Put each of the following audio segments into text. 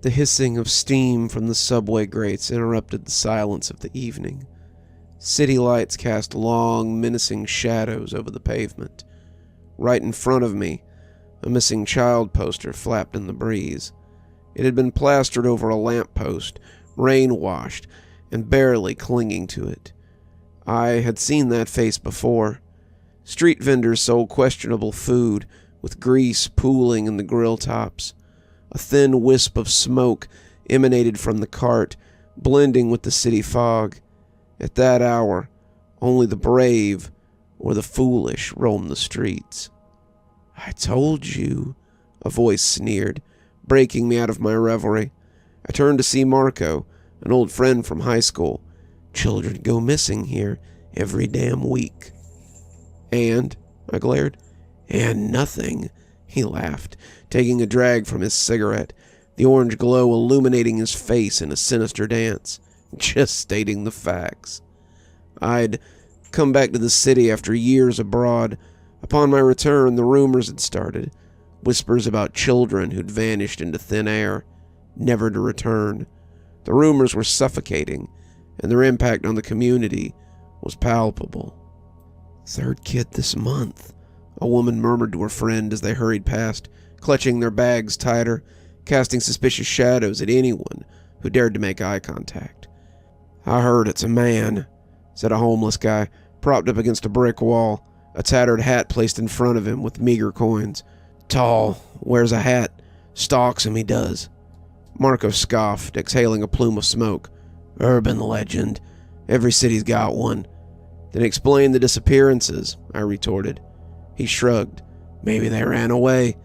The hissing of steam from the subway grates interrupted the silence of the evening. City lights cast long, menacing shadows over the pavement. Right in front of me, a missing child poster flapped in the breeze. It had been plastered over a lamppost, rain-washed, and barely clinging to it. I had seen that face before. Street vendors sold questionable food, with grease pooling in the grill tops. A thin wisp of smoke emanated from the cart, blending with the city fog. At that hour, only the brave or the foolish roam the streets. "I told you," a voice sneered, breaking me out of my reverie. I turned to see Marco, an old friend from high school. "Children go missing here every damn week." "And?" I glared. "And nothing," he laughed, taking a drag from his cigarette, the orange glow illuminating his face in a sinister dance. "Just stating the facts." I'd come back to the city after years abroad. Upon my return, the rumors had started. Whispers about children who'd vanished into thin air, never to return. The rumors were suffocating, and their impact on the community was palpable. "Third kid this month," a woman murmured to her friend as they hurried past, clutching their bags tighter, casting suspicious shadows at anyone who dared to make eye contact. "I heard it's a man," said a homeless guy, propped up against a brick wall, a tattered hat placed in front of him with meager coins. "Tall, wears a hat, stalks him, he does." Marco scoffed, exhaling a plume of smoke. "Urban legend. Every city's got one." "Then explain the disappearances," I retorted. He shrugged. "Maybe they ran away.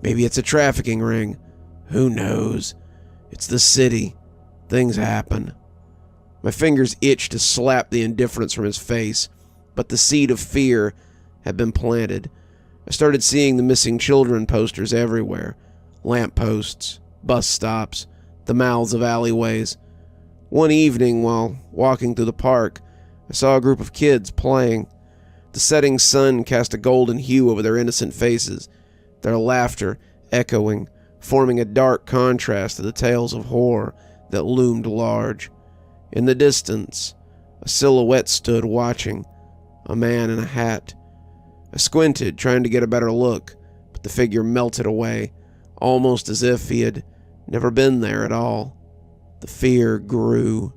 Maybe it's a trafficking ring. Who knows? It's the city. Things happen." My fingers itched to slap the indifference from his face, but the seed of fear had been planted. I started seeing the missing children posters everywhere. Lampposts, bus stops, the mouths of alleyways. One evening, while walking through the park, I saw a group of kids playing. The setting sun cast a golden hue over their innocent faces, their laughter echoing, forming a dark contrast to the tales of horror that loomed large. In the distance, a silhouette stood watching, a man in a hat. I squinted, trying to get a better look, but the figure melted away, almost as if he had never been there at all. The fear grew.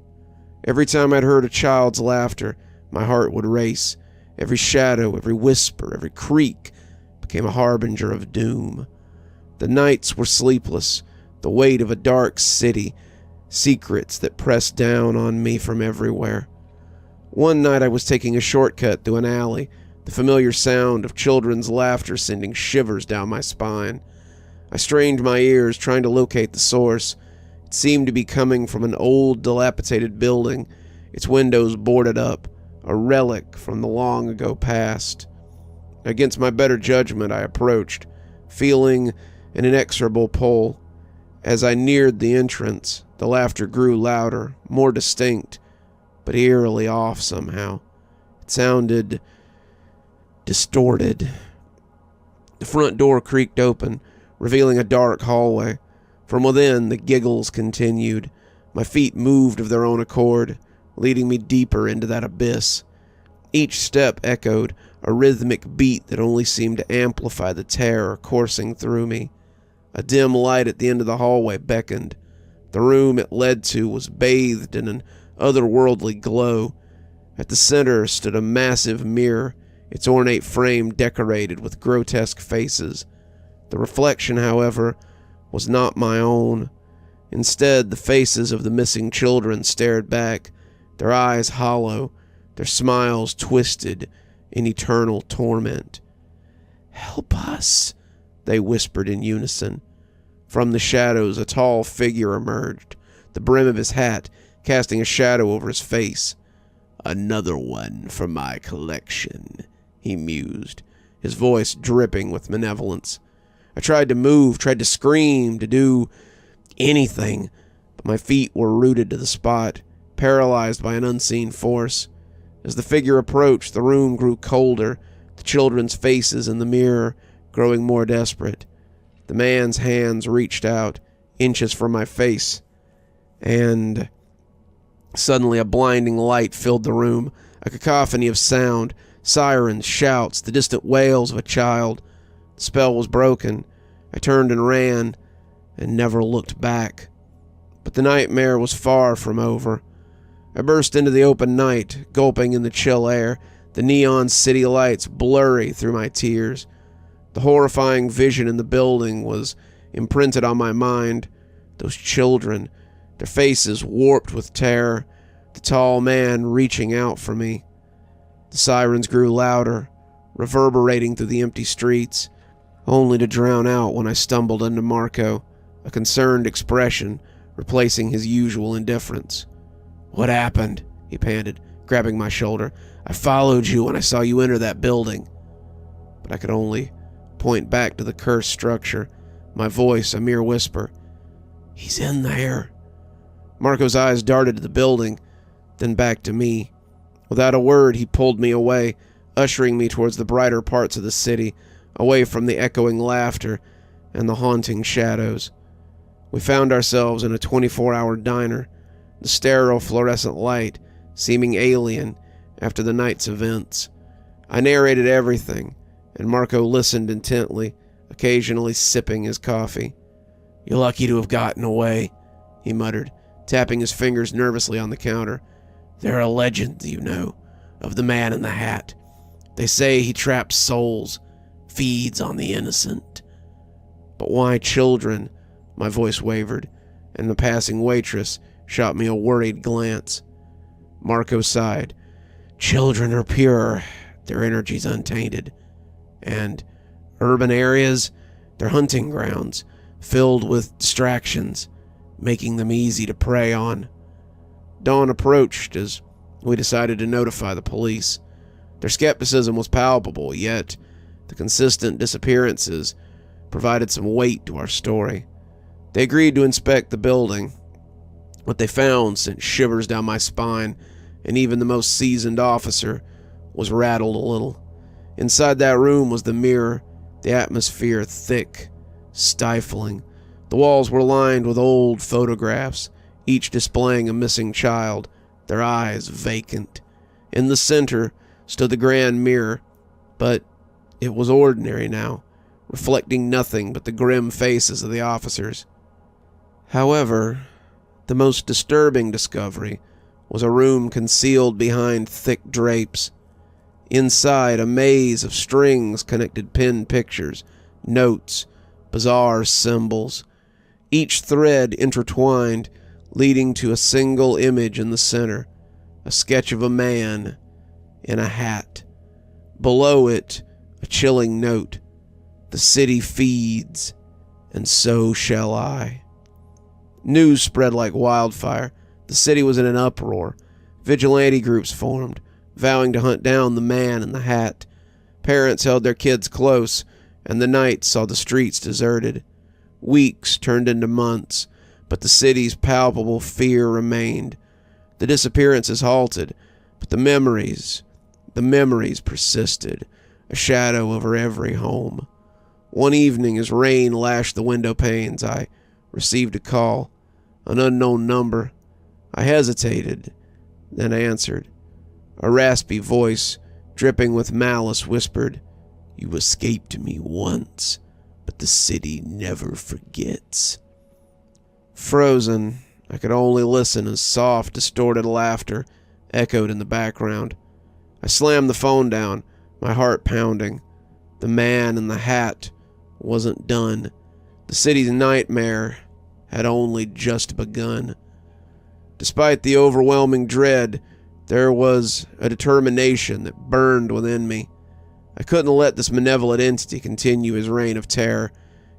Every time I'd heard a child's laughter, my heart would race. Every shadow, every whisper, every creak became a harbinger of doom. The nights were sleepless, the weight of a dark city, secrets that pressed down on me from everywhere. One night I was taking a shortcut through an alley, the familiar sound of children's laughter sending shivers down my spine. I strained my ears, trying to locate the source. It seemed to be coming from an old, dilapidated building, its windows boarded up, a relic from the long ago past. Against my better judgment, I approached, feeling an inexorable pull. As I neared the entrance, the laughter grew louder, more distinct, but eerily off somehow. It sounded distorted. The front door creaked open, revealing a dark hallway. From within, the giggles continued. My feet moved of their own accord, leading me deeper into that abyss. Each step echoed a rhythmic beat that only seemed to amplify the terror coursing through me. A dim light at the end of the hallway beckoned. The room it led to was bathed in an otherworldly glow. At the center stood a massive mirror, its ornate frame decorated with grotesque faces. The reflection, however, was not my own. Instead, the faces of the missing children stared back, their eyes hollow, their smiles twisted in eternal torment. "Help us," they whispered in unison. From the shadows, a tall figure emerged, the brim of his hat casting a shadow over his face. "Another one for my collection," he mused, his voice dripping with malevolence. I tried to move, tried to scream, to do anything, but my feet were rooted to the spot, paralyzed by an unseen force. As the figure approached, the room grew colder, the children's faces in the mirror growing more desperate. The man's hands reached out, inches from my face, and suddenly a blinding light filled the room, a cacophony of sound, sirens, shouts, the distant wails of a child. The spell was broken. I turned and ran, and never looked back. But the nightmare was far from over. I burst into the open night, gulping in the chill air, the neon city lights blurry through my tears. The horrifying vision in the building was imprinted on my mind. Those children, their faces warped with terror, the tall man reaching out for me. The sirens grew louder, reverberating through the empty streets, only to drown out when I stumbled into Marco, a concerned expression replacing his usual indifference. "What happened?" he panted, grabbing my shoulder. "I followed you when I saw you enter that building." But I could only point back to the cursed structure, my voice a mere whisper. "He's in there." Marco's eyes darted to the building, then back to me. Without a word, he pulled me away, ushering me towards the brighter parts of the city, away from the echoing laughter and the haunting shadows. We found ourselves in a 24-hour diner, the sterile fluorescent light seeming alien after the night's events. I narrated everything, and Marco listened intently, occasionally sipping his coffee. "You're lucky to have gotten away," he muttered, tapping his fingers nervously on the counter. "There are legends, you know, of the man in the hat. They say he traps souls, feeds on the innocent." "But why children?" My voice wavered, and the passing waitress shot me a worried glance. Marco sighed. "Children are pure, their energy's untainted. And urban areas, they're hunting grounds, filled with distractions, making them easy to prey on." Dawn approached as we decided to notify the police. Their skepticism was palpable, yet the consistent disappearances provided some weight to our story. They agreed to inspect the building. What they found sent shivers down my spine, and even the most seasoned officer was rattled a little. Inside that room was the mirror, the atmosphere thick, stifling. The walls were lined with old photographs, each displaying a missing child, their eyes vacant. In the center stood the grand mirror, but it was ordinary now, reflecting nothing but the grim faces of the officers. However, the most disturbing discovery was a room concealed behind thick drapes. Inside, a maze of strings connected pinned pictures, notes, bizarre symbols, each thread intertwined, leading to a single image in the center, a sketch of a man in a hat. Below it, a chilling note: "The city feeds, and so shall I." News spread like wildfire. The city was in an uproar. Vigilante groups formed, vowing to hunt down the man in the hat. Parents held their kids close, and the night saw the streets deserted. Weeks turned into months, but the city's palpable fear remained. The disappearances halted, but the memories persisted, a shadow over every home. One evening, as rain lashed the window panes, I received a call, an unknown number. I hesitated, then answered. A raspy voice, dripping with malice, whispered, "You escaped me once, but the city never forgets." Frozen, I could only listen as soft, distorted laughter echoed in the background. I slammed the phone down, my heart pounding. The man in the hat wasn't done. The city's nightmare had only just begun. Despite the overwhelming dread, there was a determination that burned within me. I couldn't let this malevolent entity continue his reign of terror.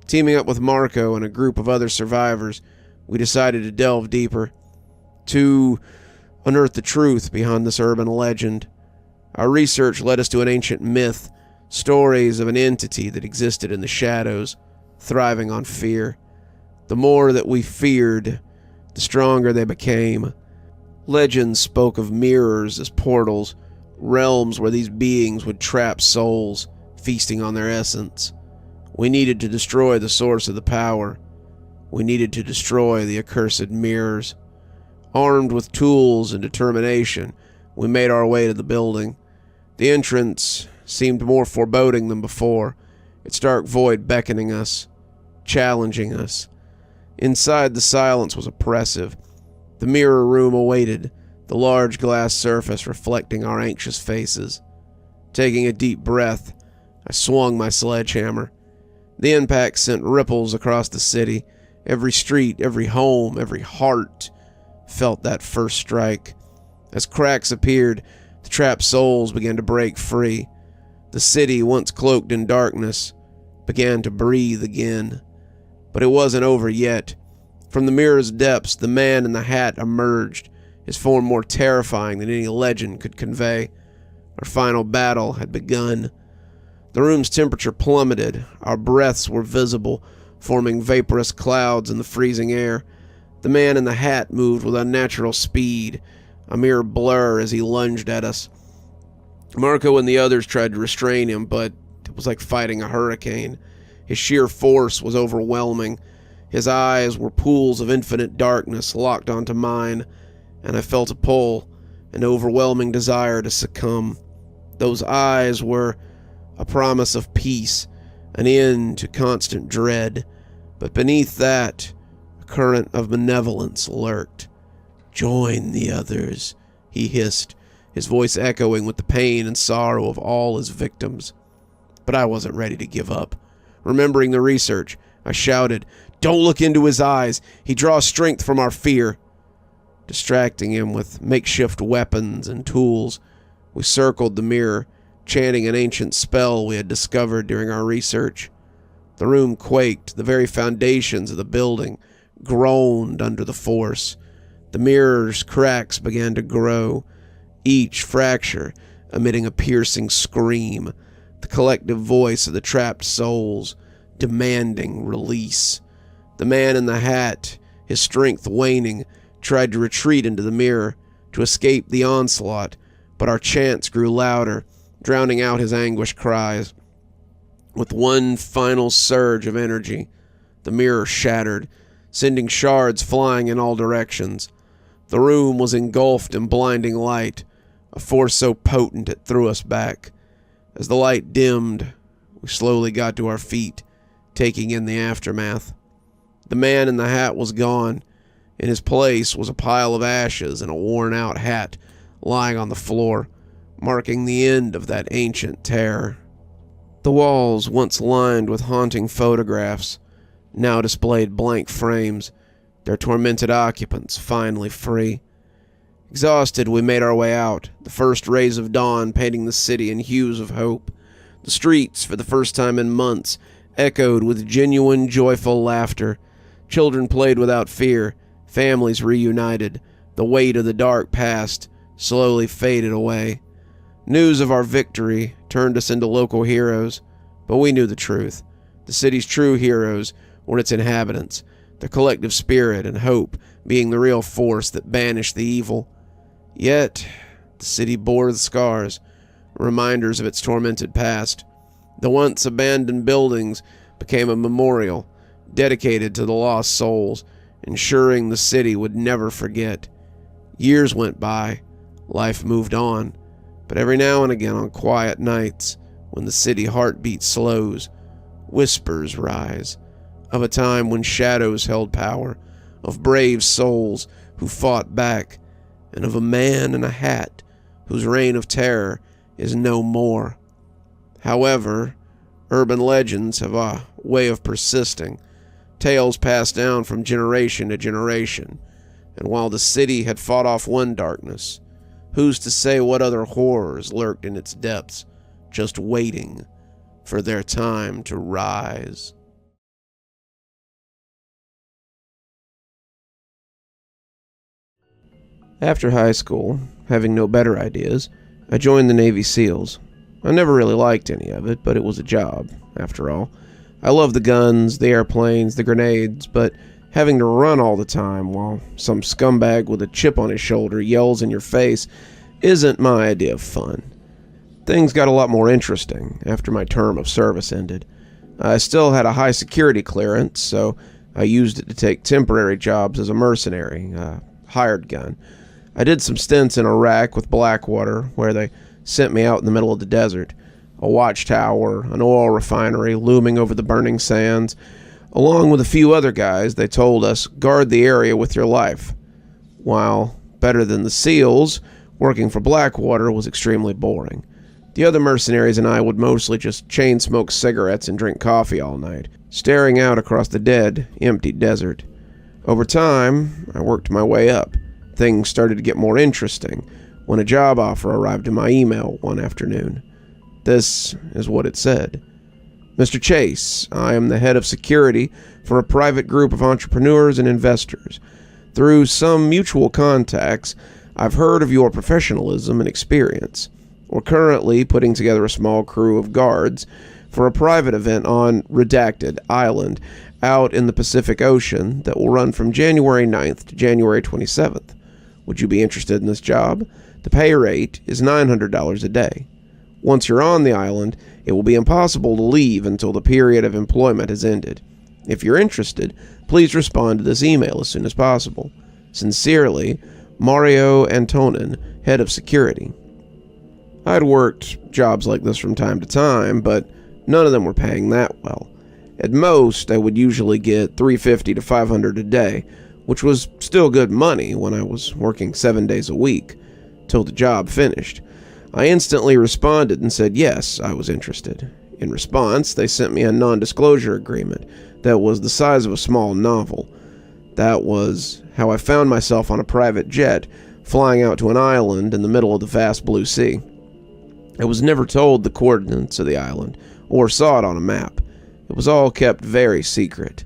Teaming up with Marco and a group of other survivors, we decided to delve deeper, to unearth the truth behind this urban legend. Our research led us to an ancient myth, stories of an entity that existed in the shadows, thriving on fear. The more that we feared, the stronger they became. Legends spoke of mirrors as portals, realms where these beings would trap souls, feasting on their essence. We needed to destroy the source of the power. We needed to destroy the accursed mirrors. Armed with tools and determination, we made our way to the building. The entrance seemed more foreboding than before, its dark void beckoning us, challenging us. Inside, the silence was oppressive. The mirror room awaited, the large glass surface reflecting our anxious faces. Taking a deep breath, I swung my sledgehammer. The impact sent ripples across the city. Every street, every home, every heart felt that first strike. As cracks appeared, the trapped souls began to break free. The city, once cloaked in darkness, began to breathe again. But it wasn't over yet. From the mirror's depths, the man in the hat emerged, his form more terrifying than any legend could convey. Our final battle had begun. The room's temperature plummeted. Our breaths were visible, forming vaporous clouds in the freezing air. The man in the hat moved with unnatural speed, a mere blur as he lunged at us. Marco and the others tried to restrain him, but it was like fighting a hurricane. His sheer force was overwhelming. His eyes were pools of infinite darkness locked onto mine, and I felt a pull, an overwhelming desire to succumb. Those eyes were a promise of peace, an end to constant dread, but beneath that, a current of benevolence lurked. "Join the others," he hissed, his voice echoing with the pain and sorrow of all his victims. But I wasn't ready to give up. Remembering the research, I shouted, "Don't look into his eyes. He draws strength from our fear." Distracting him with makeshift weapons and tools, we circled the mirror, chanting an ancient spell we had discovered during our research. The room quaked. The very foundations of the building groaned under the force. The mirror's cracks began to grow, each fracture emitting a piercing scream, the collective voice of the trapped souls demanding release. The man in the hat, his strength waning, tried to retreat into the mirror, to escape the onslaught, but our chants grew louder, drowning out his anguished cries. With one final surge of energy, the mirror shattered, sending shards flying in all directions. The room was engulfed in blinding light, a force so potent it threw us back. As the light dimmed, we slowly got to our feet, taking in the aftermath. The man in the hat was gone. In his place was a pile of ashes and a worn-out hat lying on the floor, marking the end of that ancient terror. The walls, once lined with haunting photographs, now displayed blank frames, their tormented occupants finally free. Exhausted, we made our way out, the first rays of dawn painting the city in hues of hope. The streets, for the first time in months, echoed with genuine, joyful laughter. Children played without fear, families reunited. The weight of the dark past slowly faded away. News of our victory turned us into local heroes, but we knew the truth. The city's true heroes were its inhabitants, their collective spirit and hope being the real force that banished the evil. Yet, the city bore the scars, reminders of its tormented past. The once abandoned buildings became a memorial dedicated to the lost souls, ensuring the city would never forget. Years went by, life moved on, but every now and again on quiet nights, when the city heartbeat slows, whispers rise, of a time when shadows held power, of brave souls who fought back, and of a man in a hat whose reign of terror is no more. However, urban legends have a way of persisting, tales passed down from generation to generation, and while the city had fought off one darkness, who's to say what other horrors lurked in its depths, just waiting for their time to rise? After high school, having no better ideas, I joined the Navy SEALs. I never really liked any of it, but it was a job, after all. I love the guns, the airplanes, the grenades, but having to run all the time while some scumbag with a chip on his shoulder yells in your face isn't my idea of fun. Things got a lot more interesting after my term of service ended. I still had a high security clearance, so I used it to take temporary jobs as a mercenary, a hired gun. I did some stints in Iraq with Blackwater, where they sent me out in the middle of the desert. A watchtower, an oil refinery looming over the burning sands. Along with a few other guys, they told us, guard the area with your life. While better than the SEALs, working for Blackwater was extremely boring. The other mercenaries and I would mostly just chain smoke cigarettes and drink coffee all night, staring out across the dead, empty desert. Over time, I worked my way up. Things started to get more interesting when a job offer arrived in my email one afternoon. This is what it said. Mr. Chase, I am the head of security for a private group of entrepreneurs and investors. Through some mutual contacts, I've heard of your professionalism and experience. We're currently putting together a small crew of guards for a private event on Redacted Island out in the Pacific Ocean that will run from January 9th to January 27th. Would you be interested in this job? The pay rate is $900 a day. Once you're on the island, it will be impossible to leave until the period of employment has ended. If you're interested, please respond to this email as soon as possible. Sincerely, Mario Antonin, Head of Security. I'd worked jobs like this from time to time, but none of them were paying that well. At most, I would usually get $350 to $500 a day, which was still good money when I was working 7 days a week, till the job finished. I instantly responded and said yes, I was interested. In response, they sent me a non-disclosure agreement that was the size of a small novel. That was how I found myself on a private jet, flying out to an island in the middle of the vast blue sea. I was never told the coordinates of the island, or saw it on a map. It was all kept very secret.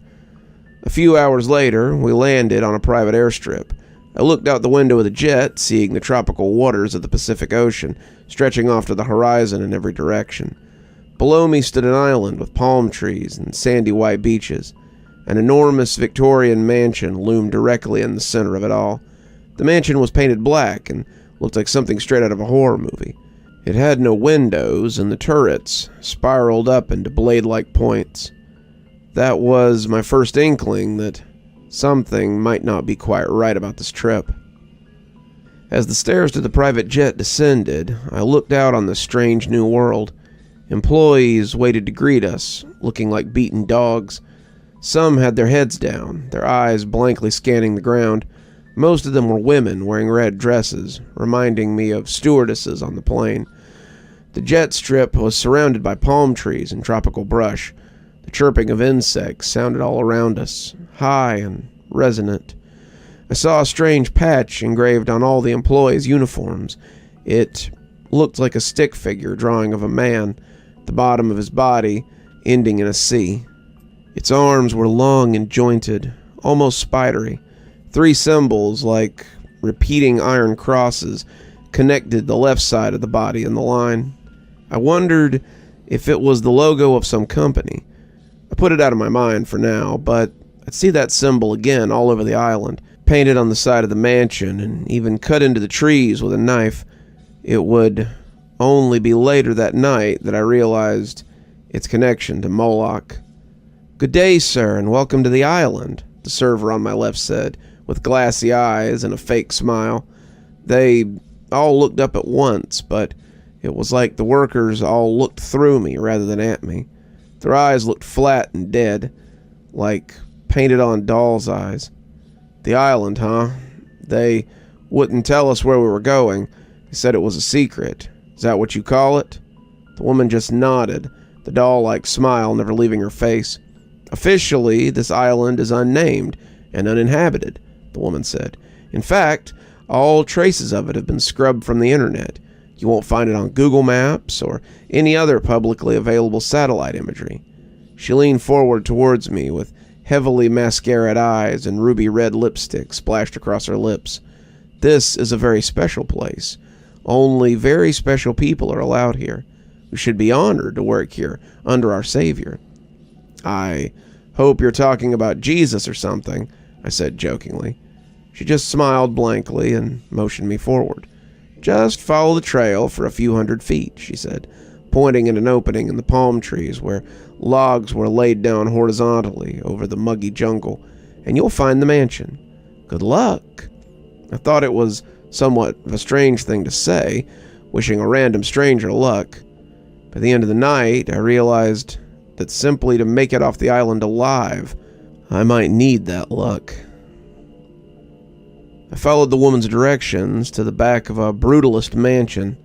A few hours later, we landed on a private airstrip. I looked out the window of the jet, seeing the tropical waters of the Pacific Ocean, stretching off to the horizon in every direction. Below me stood an island with palm trees and sandy white beaches. An enormous Victorian mansion loomed directly in the center of it all. The mansion was painted black and looked like something straight out of a horror movie. It had no windows, and the turrets spiraled up into blade-like points. That was my first inkling that something might not be quite right about this trip. As the stairs to the private jet descended, I looked out on this strange new world. Employees waited to greet us, looking like beaten dogs. Some had their heads down, their eyes blankly scanning the ground. Most of them were women wearing red dresses, reminding me of stewardesses on the plane. The jet strip was surrounded by palm trees and tropical brush. The chirping of insects sounded all around us, high and resonant. I saw a strange patch engraved on all the employees' uniforms. It looked like a stick figure drawing of a man, the bottom of his body ending in a C. Its arms were long and jointed, almost spidery. 3 symbols, like repeating iron crosses, connected the left side of the body in the line. I wondered if it was the logo of some company. I put it out of my mind for now, but I'd see that symbol again all over the island, painted on the side of the mansion, and even cut into the trees with a knife. It would only be later that night that I realized its connection to Moloch. "Good day, sir, and welcome to the island," the server on my left said, with glassy eyes and a fake smile. They all looked up at once, but it was like the workers all looked through me rather than at me. Their eyes looked flat and dead, like painted-on doll's eyes. "The island, huh? They wouldn't tell us where we were going. They said it was a secret. Is that what you call it?" The woman just nodded, the doll-like smile never leaving her face. "Officially, this island is unnamed and uninhabited," the woman said. "In fact, all traces of it have been scrubbed from the internet. You won't find it on Google Maps or any other publicly available satellite imagery." She leaned forward towards me with heavily mascaraed eyes and ruby red lipstick splashed across her lips. "This is a very special place. Only very special people are allowed here. We should be honored to work here under our Savior." "I hope you're talking about Jesus or something," I said jokingly. She just smiled blankly and motioned me forward. "Just follow the trail for a few hundred feet," she said, pointing at an opening in the palm trees where logs were laid down horizontally over the muggy jungle, and you'll find the mansion. Good luck. I thought it was somewhat of a strange thing to say, wishing a random stranger luck. By the end of the night, I realized that simply to make it off the island alive, I might need that luck. I followed the woman's directions to the back of a brutalist mansion.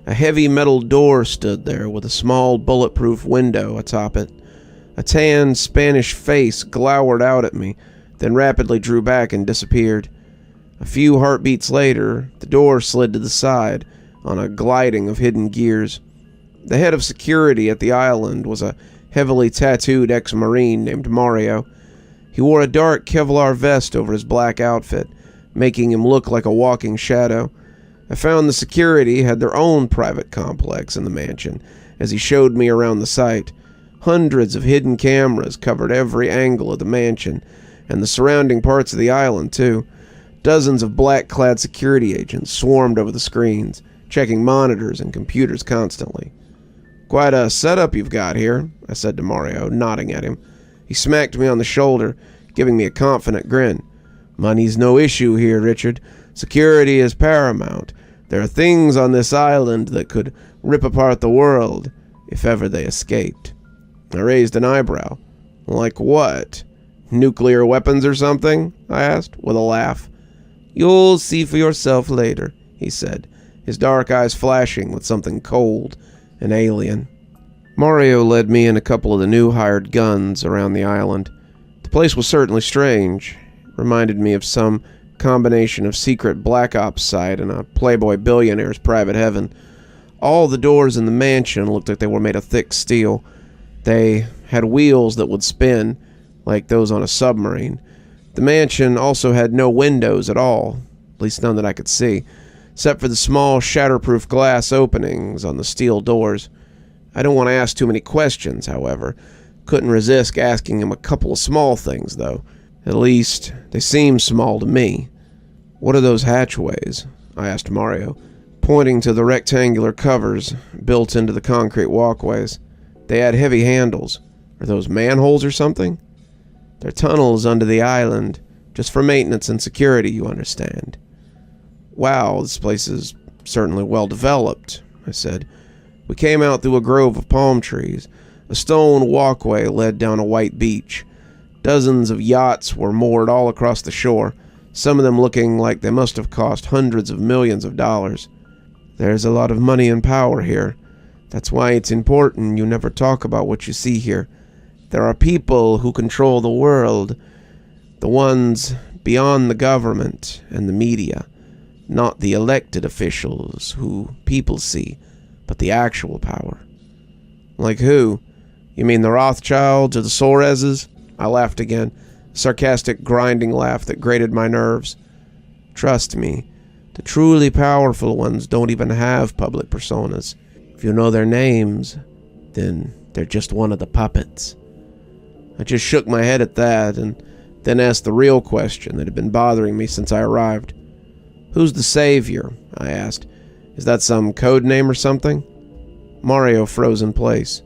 A heavy metal door stood there with a small bulletproof window atop it. A tan Spanish face glowered out at me, then rapidly drew back and disappeared. A few heartbeats later, the door slid to the side on a gliding of hidden gears. The head of security at the island was a heavily tattooed ex-Marine named Mario. He wore a dark Kevlar vest over his black outfit, making him look like a walking shadow. I found the security had their own private complex in the mansion as he showed me around the site. Hundreds of hidden cameras covered every angle of the mansion and the surrounding parts of the island, too. Dozens of black-clad security agents swarmed over the screens, checking monitors and computers constantly. "Quite a setup you've got here," I said to Mario, nodding at him. He smacked me on the shoulder, giving me a confident grin. "Money's no issue here, Richard. Security is paramount. There are things on this island that could rip apart the world if ever they escaped." I raised an eyebrow. "Like what? Nuclear weapons or something?" I asked, with a laugh. "You'll see for yourself later," he said, his dark eyes flashing with something cold and alien. Mario led me in a couple of the new hired guns around the island. The place was certainly strange. It reminded me of some combination of secret black ops site and a playboy billionaire's private heaven. All the doors in the mansion looked like they were made of thick steel. They had wheels that would spin, like those on a submarine. The mansion also had no windows at all, at least none that I could see, except for the small shatterproof glass openings on the steel doors. I don't want to ask too many questions, however. Couldn't resist asking him a couple of small things, though. At least, they seemed small to me. "What are those hatchways?" I asked Mario, pointing to the rectangular covers built into the concrete walkways. They had heavy handles. Are those manholes or something? "They're tunnels under the island, just for maintenance and security, you understand." "Wow, this place is certainly well developed," I said. We came out through a grove of palm trees. A stone walkway led down a white beach. Dozens of yachts were moored all across the shore, some of them looking like they must have cost hundreds of millions of dollars. "There's a lot of money and power here. That's why it's important you never talk about what you see here. There are people who control the world, the ones beyond the government and the media, not the elected officials who people see, but the actual power." "Like who? You mean the Rothschilds or the Suarezes?" I laughed again, a sarcastic grinding laugh that grated my nerves. "Trust me, the truly powerful ones don't even have public personas. If you know their names, then they're just one of the puppets." I just shook my head at that, and then asked the real question that had been bothering me since I arrived. "Who's the Savior?" I asked. "Is that some code name or something?" Mario froze in place.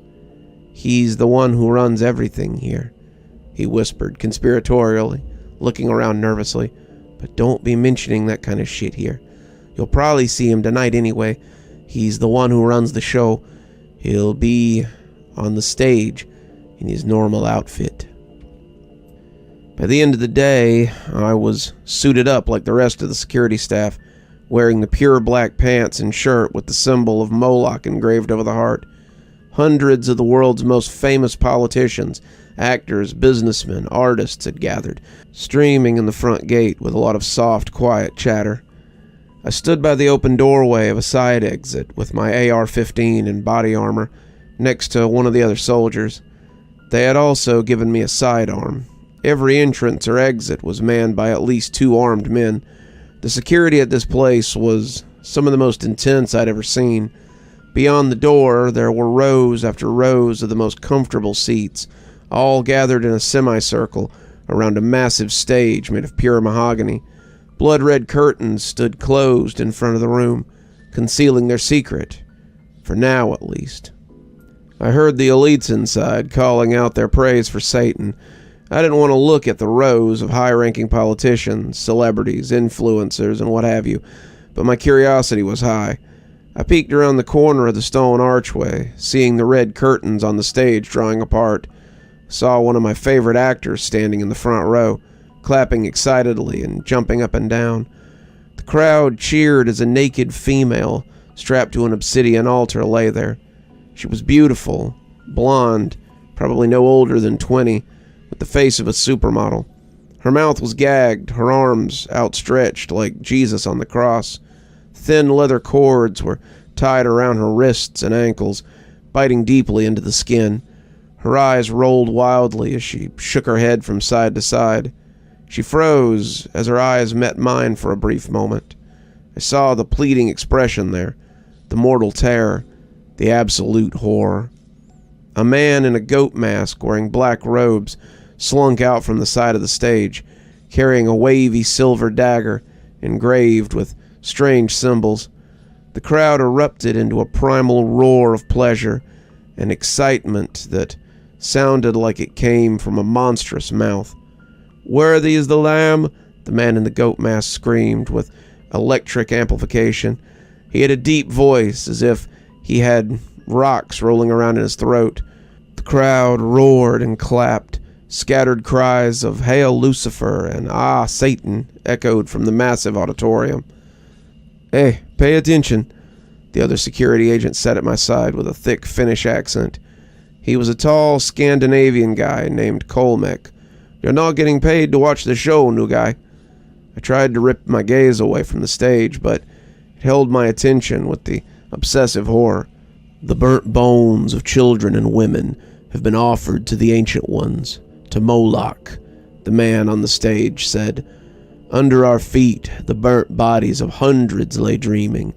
"He's the one who runs everything here," he whispered conspiratorially, looking around nervously. "But don't be mentioning that kind of shit here. You'll probably see him tonight anyway. He's the one who runs the show. He'll be on the stage in his normal outfit." By the end of the day, I was suited up like the rest of the security staff, wearing the pure black pants and shirt with the symbol of Moloch engraved over the heart. Hundreds of the world's most famous politicians, actors, businessmen, artists had gathered, streaming in the front gate with a lot of soft, quiet chatter. I stood by the open doorway of a side exit with my AR-15 and body armor next to one of the other soldiers. They had also given me a sidearm. Every entrance or exit was manned by at least 2 armed men. The security at this place was some of the most intense I'd ever seen. Beyond the door, there were rows after rows of the most comfortable seats, all gathered in a semicircle around a massive stage made of pure mahogany. Blood-red curtains stood closed in front of the room, concealing their secret, for now at least. I heard the elites inside calling out their praise for Satan. I didn't want to look at the rows of high-ranking politicians, celebrities, influencers, and what have you, but my curiosity was high. I peeked around the corner of the stone archway, seeing the red curtains on the stage drawing apart. I saw one of my favorite actors standing in the front row, clapping excitedly and jumping up and down. The crowd cheered as a naked female strapped to an obsidian altar lay there. She was beautiful, blonde, probably no older than 20, with the face of a supermodel. Her mouth was gagged, her arms outstretched like Jesus on the cross. Thin leather cords were tied around her wrists and ankles, biting deeply into the skin. Her eyes rolled wildly as she shook her head from side to side. She froze as her eyes met mine for a brief moment. I saw the pleading expression there, the mortal terror, the absolute horror. A man in a goat mask wearing black robes slunk out from the side of the stage, carrying a wavy silver dagger engraved with strange symbols. The crowd erupted into a primal roar of pleasure and excitement that sounded like it came from a monstrous mouth. "Worthy is the Lamb," the man in the goat mask screamed with electric amplification. He had a deep voice, as if he had rocks rolling around in his throat. The crowd roared and clapped. Scattered cries of "Hail Lucifer" and "Ah, Satan" echoed from the massive auditorium. "Hey, pay attention," the other security agent said at my side with a thick Finnish accent. He was a tall Scandinavian guy named Kolmek. "You're not getting paid to watch the show, new guy." I tried to rip my gaze away from the stage, but it held my attention with the obsessive horror. "The burnt bones of children and women have been offered to the Ancient Ones, to Moloch," the man on the stage said. "Under our feet, the burnt bodies of hundreds lay dreaming.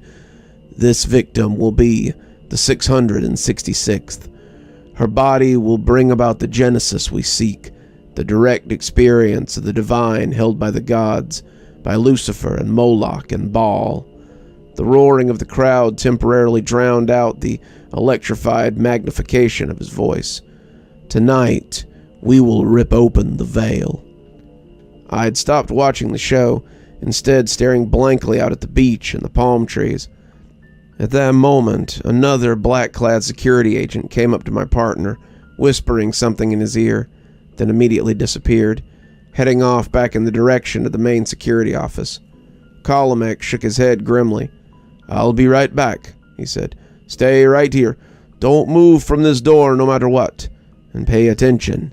This victim will be the 666th. Her body will bring about the genesis we seek, the direct experience of the divine held by the gods, by Lucifer and Moloch and Baal." The roaring of the crowd temporarily drowned out the electrified magnification of his voice. "Tonight, we will rip open the veil." I had stopped watching the show, instead staring blankly out at the beach and the palm trees. At that moment, another black-clad security agent came up to my partner, whispering something in his ear, then immediately disappeared, heading off back in the direction of the main security office. Kolomek shook his head grimly. "I'll be right back," he said. "Stay right here. Don't move from this door no matter what. And pay attention."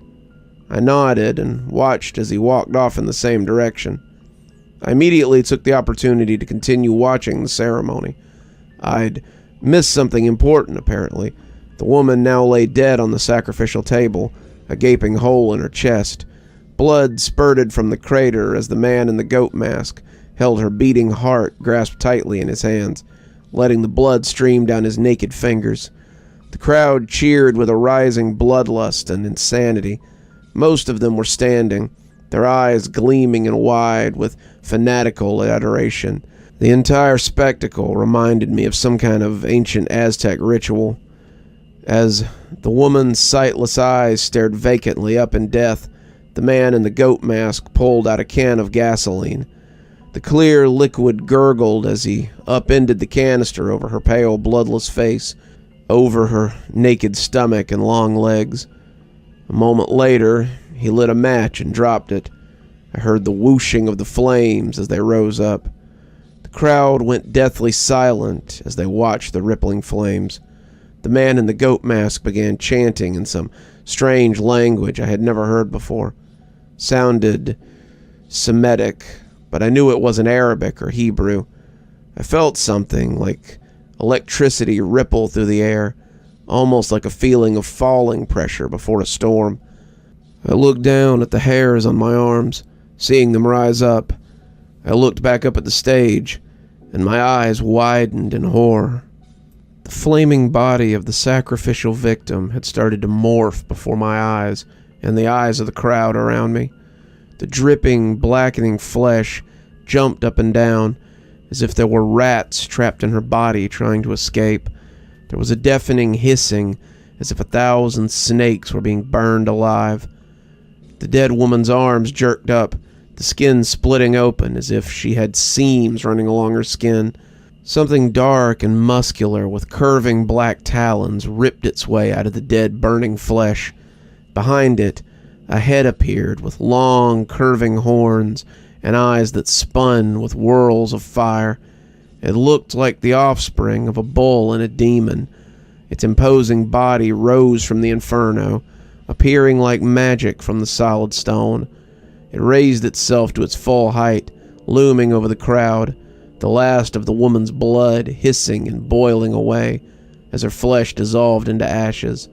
I nodded and watched as he walked off in the same direction. I immediately took the opportunity to continue watching the ceremony. I'd missed something important, apparently. The woman now lay dead on the sacrificial table, a gaping hole in her chest. Blood spurted from the crater as the man in the goat mask held her beating heart grasped tightly in his hands, letting the blood stream down his naked fingers. The crowd cheered with a rising bloodlust and insanity. Most of them were standing, their eyes gleaming and wide with fanatical adoration. The entire spectacle reminded me of some kind of ancient Aztec ritual. As the woman's sightless eyes stared vacantly up in death, the man in the goat mask pulled out a can of gasoline. The clear liquid gurgled as he upended the canister over her pale, bloodless face, over her naked stomach and long legs. A moment later, he lit a match and dropped it. I heard the whooshing of the flames as they rose up. The crowd went deathly silent as they watched the rippling flames. The man in the goat mask began chanting in some strange language I had never heard before. Sounded Semitic, but I knew it wasn't Arabic or Hebrew. I felt something like electricity ripple through the air, almost like a feeling of falling pressure before a storm. I looked down at the hairs on my arms, seeing them rise up. I looked back up at the stage, and my eyes widened in horror. The flaming body of the sacrificial victim had started to morph before my eyes and the eyes of the crowd around me. The dripping, blackening flesh jumped up and down, as if there were rats trapped in her body trying to escape. There was a deafening hissing as if 1,000 snakes were being burned alive. The dead woman's arms jerked up, the skin splitting open as if she had seams running along her skin. Something dark and muscular with curving black talons ripped its way out of the dead, burning flesh. Behind it, a head appeared with long, curving horns and eyes that spun with whirls of fire. It looked like the offspring of a bull and a demon. Its imposing body rose from the inferno, appearing like magic from the solid stone. It raised itself to its full height, looming over the crowd, the last of the woman's blood hissing and boiling away as her flesh dissolved into ashes.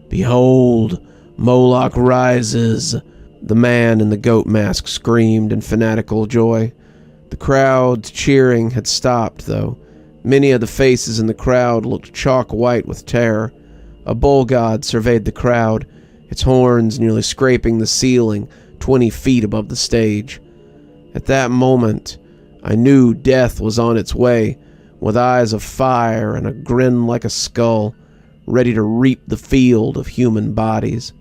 "Behold, Moloch rises!" the man in the goat mask screamed in fanatical joy. The crowd's cheering had stopped, though. Many of the faces in the crowd looked chalk white with terror. A bull god surveyed the crowd, its horns nearly scraping the ceiling 20 feet above the stage. At that moment, I knew death was on its way, with eyes of fire and a grin like a skull, ready to reap the field of human bodies.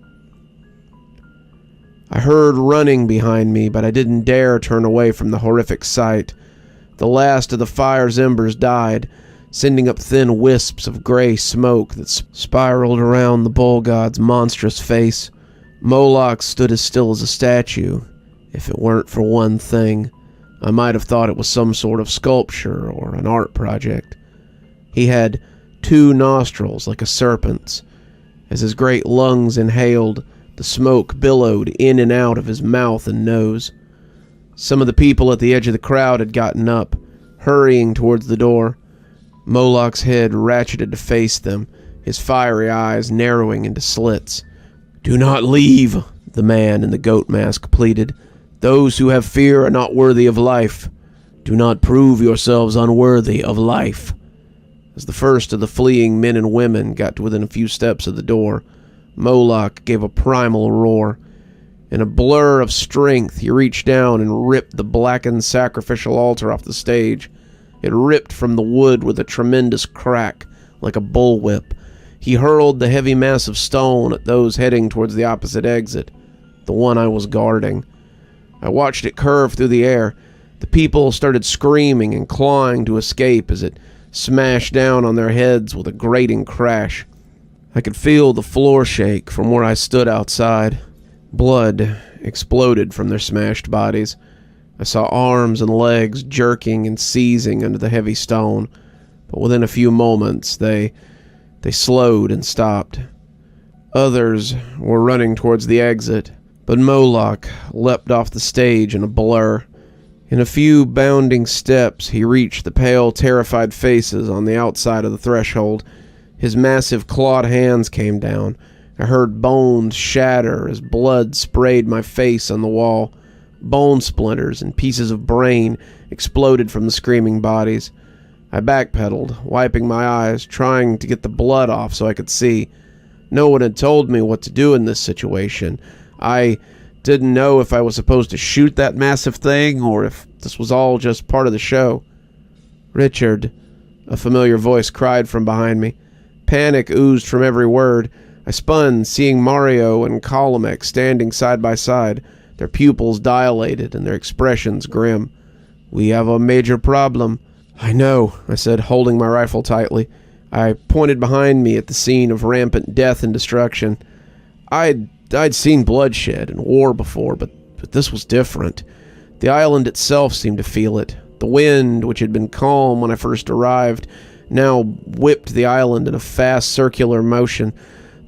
I heard running behind me, but I didn't dare turn away from the horrific sight. The last of the fire's embers died, sending up thin wisps of gray smoke that spiraled around the bull god's monstrous face. Moloch stood as still as a statue. If it weren't for one thing, I might have thought it was some sort of sculpture or an art project. He had 2 nostrils like a serpent's. As his great lungs inhaled, the smoke billowed in and out of his mouth and nose. Some of the people at the edge of the crowd had gotten up, hurrying towards the door. Moloch's head ratcheted to face them, his fiery eyes narrowing into slits. "Do not leave," the man in the goat mask pleaded. "Those who have fear are not worthy of life. Do not prove yourselves unworthy of life." As the first of the fleeing men and women got to within a few steps of the door, Moloch gave a primal roar. In a blur of strength, he reached down and ripped the blackened sacrificial altar off the stage. It ripped from the wood with a tremendous crack, like a bullwhip. He hurled the heavy mass of stone at those heading towards the opposite exit, the one I was guarding. I watched it curve through the air. The people started screaming and clawing to escape as it smashed down on their heads with a grating crash. I could feel the floor shake from where I stood outside. Blood exploded from their smashed bodies. I saw arms and legs jerking and seizing under the heavy stone, but within a few moments they slowed and stopped. Others were running towards the exit, but Moloch leapt off the stage in a blur. In a few bounding steps, he reached the pale, terrified faces on the outside of the threshold. His massive clawed hands came down. I heard bones shatter as blood sprayed my face on the wall. Bone splinters and pieces of brain exploded from the screaming bodies. I backpedaled, wiping my eyes, trying to get the blood off so I could see. No one had told me what to do in this situation. I didn't know if I was supposed to shoot that massive thing or if this was all just part of the show. "Richard," a familiar voice cried from behind me. Panic oozed from every word. I spun, seeing Mario and Colomek standing side by side, their pupils dilated and their expressions grim. "We have a major problem." "I know," I said, holding my rifle tightly. I pointed behind me at the scene of rampant death and destruction. I'd seen bloodshed and war before, but this was different. The island itself seemed to feel it. The wind, which had been calm when I first arrived, now whipped the island in a fast circular motion.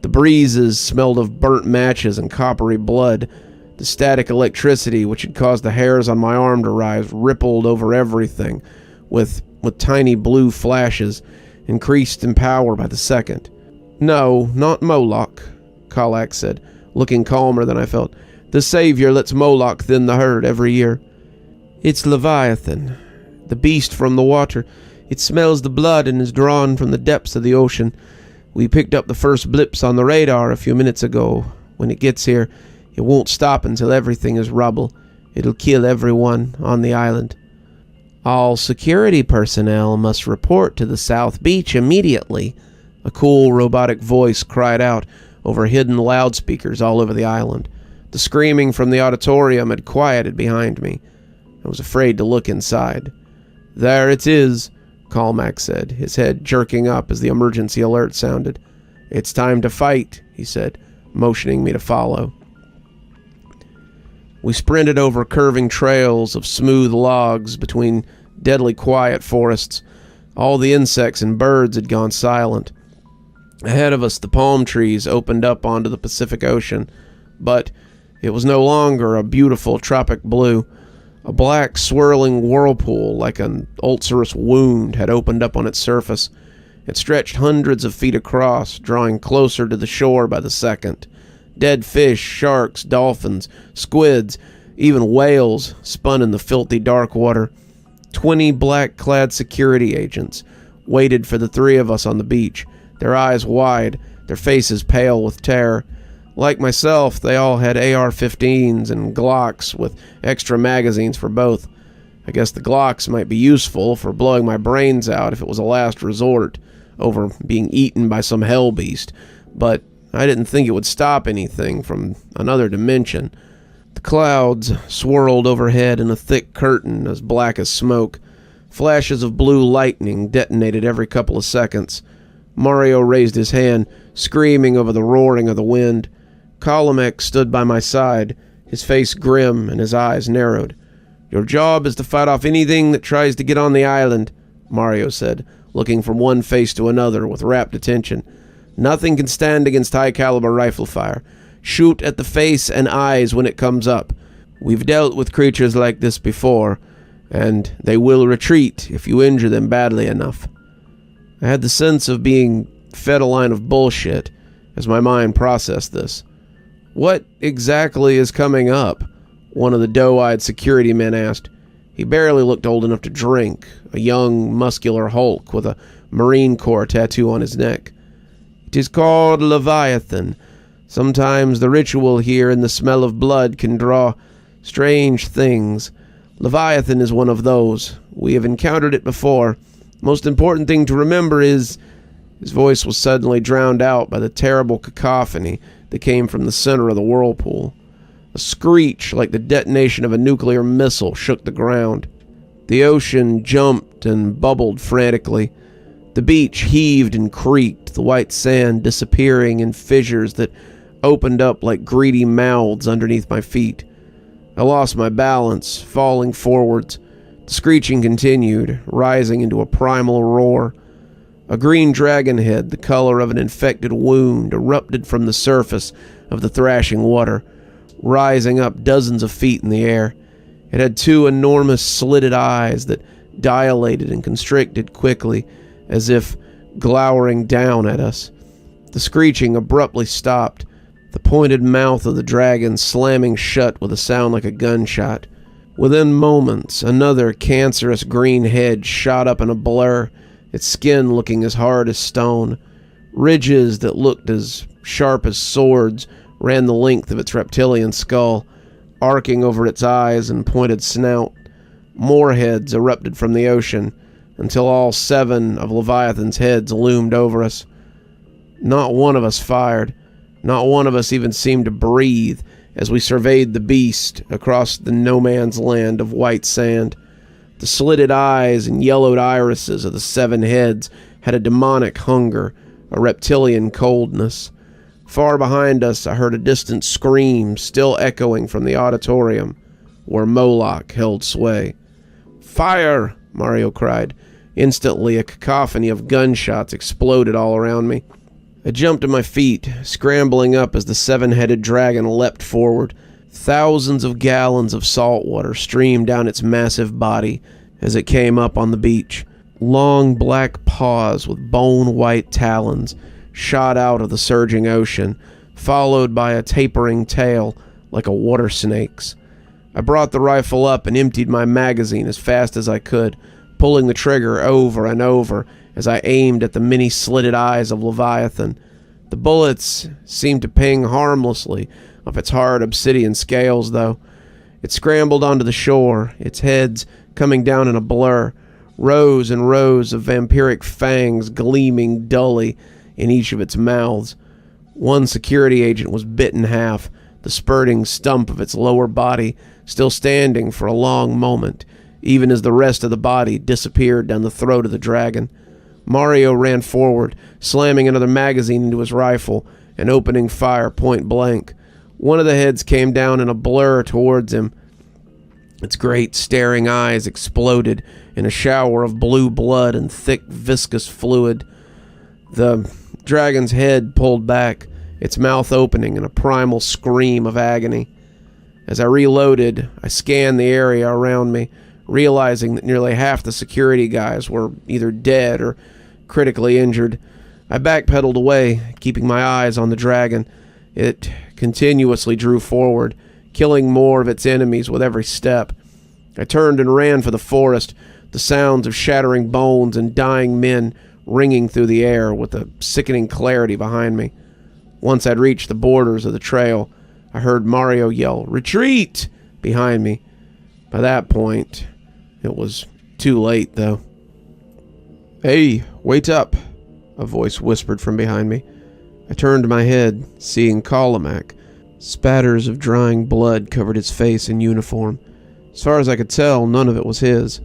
The breezes smelled of burnt matches and coppery blood. The static electricity, which had caused the hairs on my arm to rise, rippled over everything, with tiny blue flashes, increased in power by the second. "No, not Moloch," Kalak said, looking calmer than I felt. "The Savior lets Moloch thin the herd every year. It's Leviathan, the beast from the water. It smells the blood and is drawn from the depths of the ocean. We picked up the first blips on the radar a few minutes ago. When it gets here, it won't stop until everything is rubble. It'll kill everyone on the island. All security personnel must report to the South Beach immediately," A cool robotic voice cried out over hidden loudspeakers all over the island. The screaming from the auditorium had quieted behind me. I was afraid to look inside. "There it is," Calmac said, his head jerking up as the emergency alert sounded. "It's time to fight," he said, motioning me to follow. We sprinted over curving trails of smooth logs between deadly quiet forests. All the insects and birds had gone silent. Ahead of us, the palm trees opened up onto the Pacific Ocean, but it was no longer a beautiful tropic blue. A black, swirling whirlpool, like an ulcerous wound, had opened up on its surface. It stretched hundreds of feet across, drawing closer to the shore by the second. Dead fish, sharks, dolphins, squids, even whales spun in the filthy dark water. 20 black-clad security agents waited for the three of us on the beach, their eyes wide, their faces pale with terror. Like myself, they all had AR-15s and Glocks with extra magazines for both. I guess the Glocks might be useful for blowing my brains out if it was a last resort, over being eaten by some hell beast, but I didn't think it would stop anything from another dimension. The clouds swirled overhead in a thick curtain as black as smoke. Flashes of blue lightning detonated every couple of seconds. Mario raised his hand, screaming over the roaring of the wind. Calmac stood by my side, his face grim and his eyes narrowed. "Your job is to fight off anything that tries to get on the island," Mario said, looking from one face to another with rapt attention. "Nothing can stand against high-caliber rifle fire. Shoot at the face and eyes when it comes up. We've dealt with creatures like this before, and they will retreat if you injure them badly enough." I had the sense of being fed a line of bullshit as my mind processed this. "What exactly is coming up?" one of the doe-eyed security men asked. He barely looked old enough to drink, a young, muscular hulk with a Marine Corps tattoo on his neck. "It is called Leviathan. Sometimes the ritual here and the smell of blood can draw strange things. Leviathan is one of those. We have encountered it before. Most important thing to remember is..." His voice was suddenly drowned out by the terrible cacophony that came from the center of the whirlpool. A screech like the detonation of a nuclear missile shook the ground. The ocean jumped and bubbled frantically. The beach heaved and creaked, the white sand disappearing in fissures that opened up like greedy mouths underneath my feet. I lost my balance, falling forwards. The screeching continued, rising into a primal roar. A green dragon head, the color of an infected wound, erupted from the surface of the thrashing water, rising up dozens of feet in the air. It had two enormous slitted eyes that dilated and constricted quickly, as if glowering down at us. The screeching abruptly stopped, the pointed mouth of the dragon slamming shut with a sound like a gunshot. Within moments, another cancerous green head shot up in a blur, its skin looking as hard as stone. Ridges that looked as sharp as swords ran the length of its reptilian skull, arcing over its eyes and pointed snout. More heads erupted from the ocean, until all 7 of Leviathan's heads loomed over us. Not one of us fired. Not one of us even seemed to breathe as we surveyed the beast across the no-man's land of white sand. The slitted eyes and yellowed irises of the 7 heads had a demonic hunger, a reptilian coldness. Far behind us, I heard a distant scream still echoing from the auditorium, where Moloch held sway. "Fire!" Mario cried. Instantly, a cacophony of gunshots exploded all around me. I jumped to my feet, scrambling up as the 7-headed dragon leapt forward. Thousands of gallons of salt water streamed down its massive body as it came up on the beach. Long black paws with bone-white talons shot out of the surging ocean, followed by a tapering tail like a water snake's. I brought the rifle up and emptied my magazine as fast as I could, pulling the trigger over and over as I aimed at the many slitted eyes of Leviathan. The bullets seemed to ping harmlessly off its hard obsidian scales, though. It scrambled onto the shore, its heads coming down in a blur, rows and rows of vampiric fangs gleaming dully, in each of its mouths. One security agent was bit in half, the spurting stump of its lower body still standing for a long moment, even as the rest of the body disappeared down the throat of the dragon. Mario ran forward, slamming another magazine into his rifle and opening fire point blank. One of the heads came down in a blur towards him. Its great staring eyes exploded in a shower of blue blood and thick viscous fluid. The dragon's head pulled back, its mouth opening in a primal scream of agony. As I reloaded, I scanned the area around me, realizing that nearly half the security guys were either dead or critically injured. I backpedaled away, keeping my eyes on the dragon. It continuously drew forward, killing more of its enemies with every step. I turned and ran for the forest, the sounds of shattering bones and dying men ringing through the air with a sickening clarity behind me. Once I'd reached the borders of the trail, I heard Mario yell, "Retreat!" behind me. By that point, it was too late, though. "Hey, wait up," a voice whispered from behind me. I turned my head, seeing Carrington. Spatters of drying blood covered his face and uniform. As far as I could tell, none of it was his.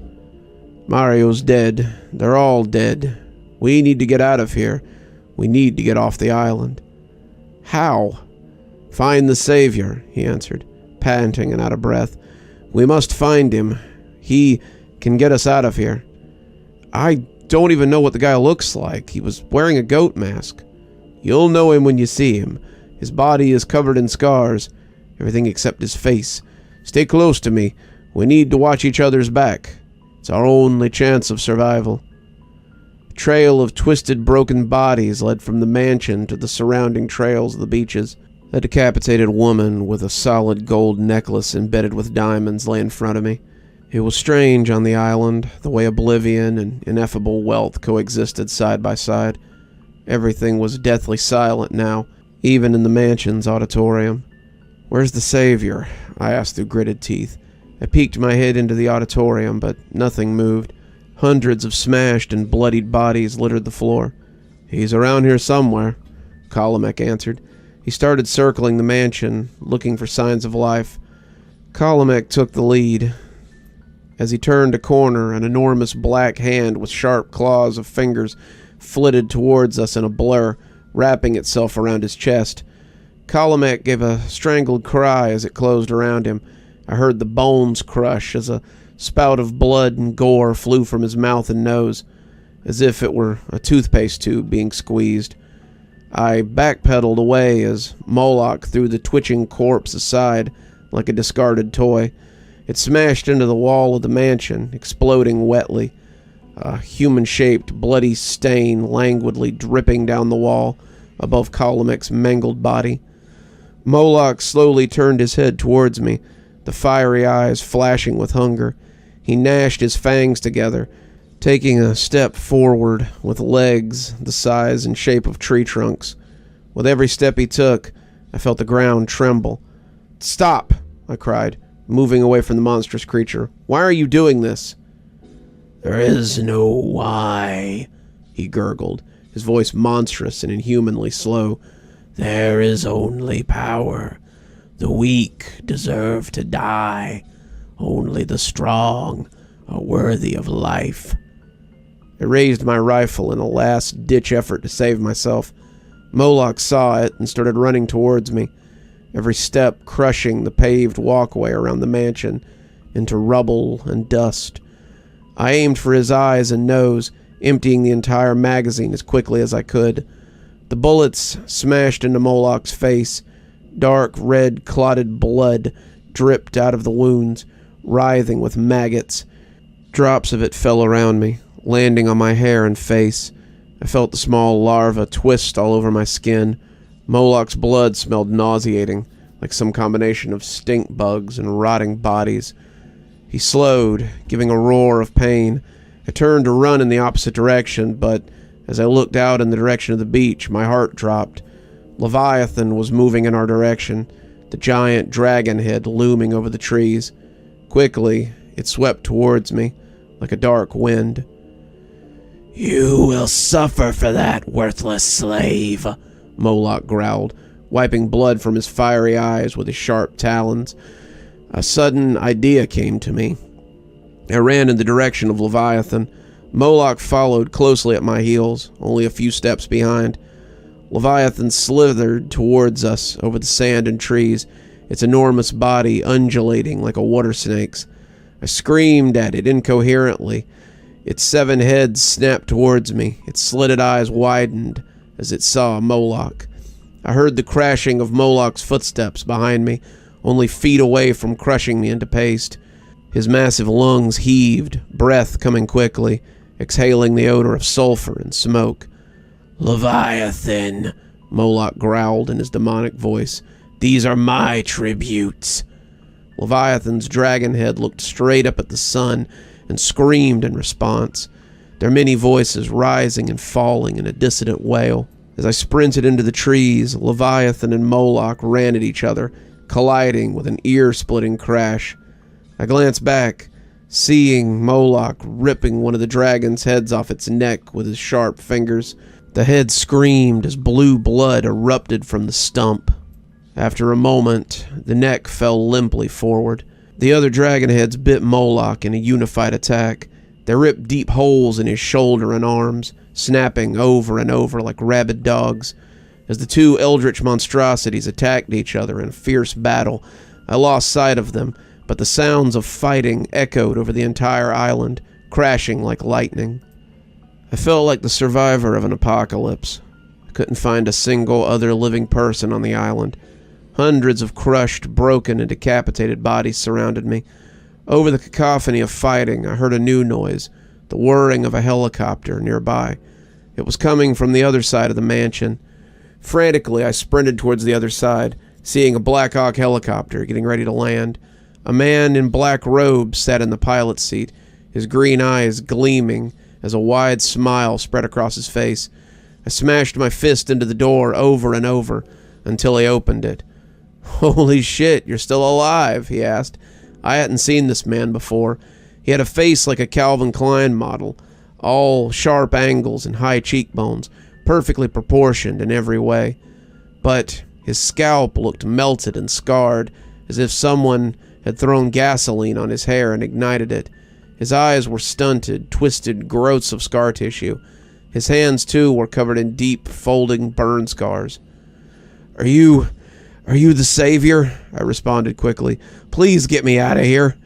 "Mario's dead. They're all dead. We need to get out of here. We need to get off the island." "How?" "Find the Savior," he answered, panting and out of breath. "We must find him. He can get us out of here." "I don't even know what the guy looks like. He was wearing a goat mask." "You'll know him when you see him. His body is covered in scars, everything except his face. Stay close to me. We need to watch each other's back. It's our only chance of survival." A trail of twisted, broken bodies led from the mansion to the surrounding trails of the beaches. A decapitated woman with a solid gold necklace embedded with diamonds lay in front of me. It was strange on the island, the way oblivion and ineffable wealth coexisted side by side. Everything was deathly silent now, even in the mansion's auditorium. "Where's the Savior?" I asked through gritted teeth. I peeked my head into the auditorium, but nothing moved. Hundreds of smashed and bloodied bodies littered the floor. "He's around here somewhere," Carrington answered. He started circling the mansion, looking for signs of life. Carrington took the lead. As he turned a corner, an enormous black hand with sharp claws of fingers flitted towards us in a blur, wrapping itself around his chest. Carrington gave a strangled cry as it closed around him. I heard the bones crush as a spout of blood and gore flew from his mouth and nose, as if it were a toothpaste tube being squeezed. I backpedaled away as Moloch threw the twitching corpse aside like a discarded toy. It smashed into the wall of the mansion, exploding wetly, a human-shaped, bloody stain languidly dripping down the wall above Carrington's mangled body. Moloch slowly turned his head towards me, the fiery eyes flashing with hunger. He gnashed his fangs together, taking a step forward with legs the size and shape of tree trunks. With every step he took, I felt the ground tremble. "Stop!" I cried, moving away from the monstrous creature. "Why are you doing this?" "There is no why," he gurgled, his voice monstrous and inhumanly slow. "There is only power. The weak deserve to die. Only the strong are worthy of life." I raised my rifle in a last-ditch effort to save myself. Moloch saw it and started running towards me, every step crushing the paved walkway around the mansion into rubble and dust. I aimed for his eyes and nose, emptying the entire magazine as quickly as I could. The bullets smashed into Moloch's face. Dark red clotted blood dripped out of the wounds, writhing with maggots. Drops of it fell around me, landing on my hair and face. I felt the small larva twist all over my skin. Moloch's blood smelled nauseating, like some combination of stink bugs and rotting bodies. He slowed, giving a roar of pain. I turned to run in the opposite direction, but as I looked out in the direction of the beach, my heart dropped. Leviathan was moving in our direction, the giant dragon head looming over the trees. Quickly, it swept towards me, like a dark wind. "You will suffer for that, worthless slave," Moloch growled, wiping blood from his fiery eyes with his sharp talons. A sudden idea came to me. I ran in the direction of Leviathan. Moloch followed closely at my heels, only a few steps behind. Leviathan slithered towards us over the sand and trees, its enormous body undulating like a water snake's. I screamed at it incoherently. Its 7 heads snapped towards me. Its slitted eyes widened as it saw Moloch. I heard the crashing of Moloch's footsteps behind me, only feet away from crushing me into paste. His massive lungs heaved, breath coming quickly, exhaling the odor of sulfur and smoke. "Leviathan," Moloch growled in his demonic voice. "These are my tributes." Leviathan's dragon head looked straight up at the sun and screamed in response, their many voices rising and falling in a dissonant wail. As I sprinted into the trees, Leviathan and Moloch ran at each other, colliding with an ear-splitting crash. I glanced back, seeing Moloch ripping one of the dragon's heads off its neck with his sharp fingers. The head screamed as blue blood erupted from the stump. After a moment, the neck fell limply forward. The other dragon heads bit Moloch in a unified attack. They ripped deep holes in his shoulder and arms, snapping over and over like rabid dogs. As the two eldritch monstrosities attacked each other in a fierce battle, I lost sight of them, but the sounds of fighting echoed over the entire island, crashing like lightning. I felt like the survivor of an apocalypse. I couldn't find a single other living person on the island. Hundreds of crushed, broken, and decapitated bodies surrounded me. Over the cacophony of fighting, I heard a new noise, the whirring of a helicopter nearby. It was coming from the other side of the mansion. Frantically, I sprinted towards the other side, seeing a Black Hawk helicopter getting ready to land. A man in black robes sat in the pilot's seat, his green eyes gleaming as a wide smile spread across his face. I smashed my fist into the door over and over until he opened it. "Holy shit, you're still alive?" he asked. I hadn't seen this man before. He had a face like a Calvin Klein model, all sharp angles and high cheekbones, perfectly proportioned in every way. But his scalp looked melted and scarred, as if someone had thrown gasoline on his hair and ignited it. His eyes were stunted, twisted growths of scar tissue. His hands, too, were covered in deep, folding burn scars. Are you the savior?" I responded quickly. "Please get me out of here."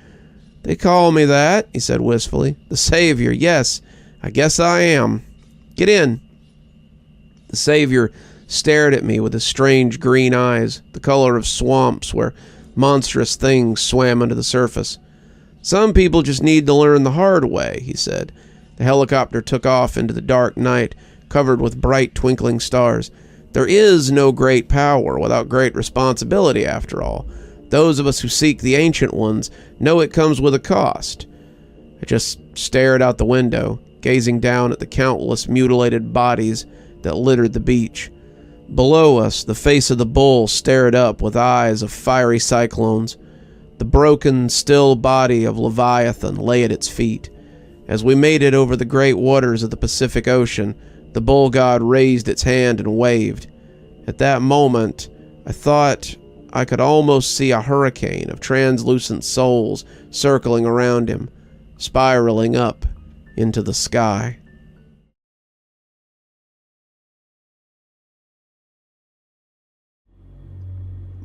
"They call me that," he said wistfully. "The savior, yes. I guess I am. Get in." The savior stared at me with his strange green eyes, the color of swamps where monstrous things swam under the surface. "Some people just need to learn the hard way," he said. The helicopter took off into the dark night, covered with bright twinkling stars. "There is no great power without great responsibility, after all. Those of us who seek the Ancient Ones know it comes with a cost." I just stared out the window, gazing down at the countless mutilated bodies that littered the beach. Below us, the face of the bull stared up with eyes of fiery cyclones. The broken, still body of Leviathan lay at its feet. As we made it over the great waters of the Pacific Ocean, the bull god raised its hand and waved. At that moment, I thought I could almost see a hurricane of translucent souls circling around him, spiraling up into the sky.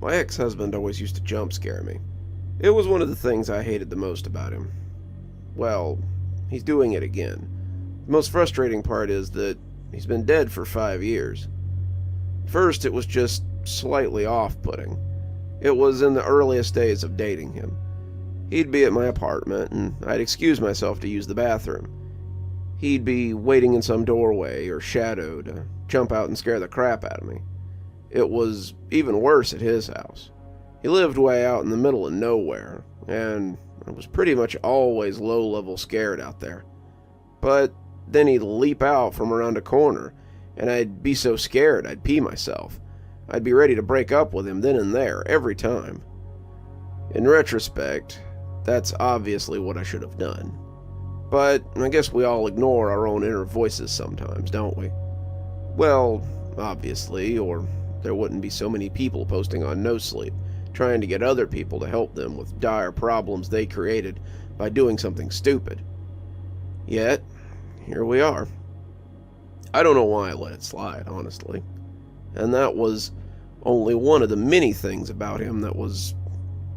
My ex-husband always used to jump scare me. It was one of the things I hated the most about him. Well, he's doing it again. The most frustrating part is that he's been dead for 5 years. First, it was just slightly off-putting. It was in the earliest days of dating him. He'd be at my apartment, and I'd excuse myself to use the bathroom. He'd be waiting in some doorway or shadow to jump out and scare the crap out of me. It was even worse at his house. He lived way out in the middle of nowhere, and I was pretty much always low-level scared out there. But then he'd leap out from around a corner, and I'd be so scared I'd pee myself. I'd be ready to break up with him then and there, every time. In retrospect, that's obviously what I should have done. But I guess we all ignore our own inner voices sometimes, don't we? Well, obviously, or there wouldn't be so many people posting on No Sleep, trying to get other people to help them with dire problems they created by doing something stupid. Yet, here we are. I don't know why I let it slide, honestly. And that was only one of the many things about him that was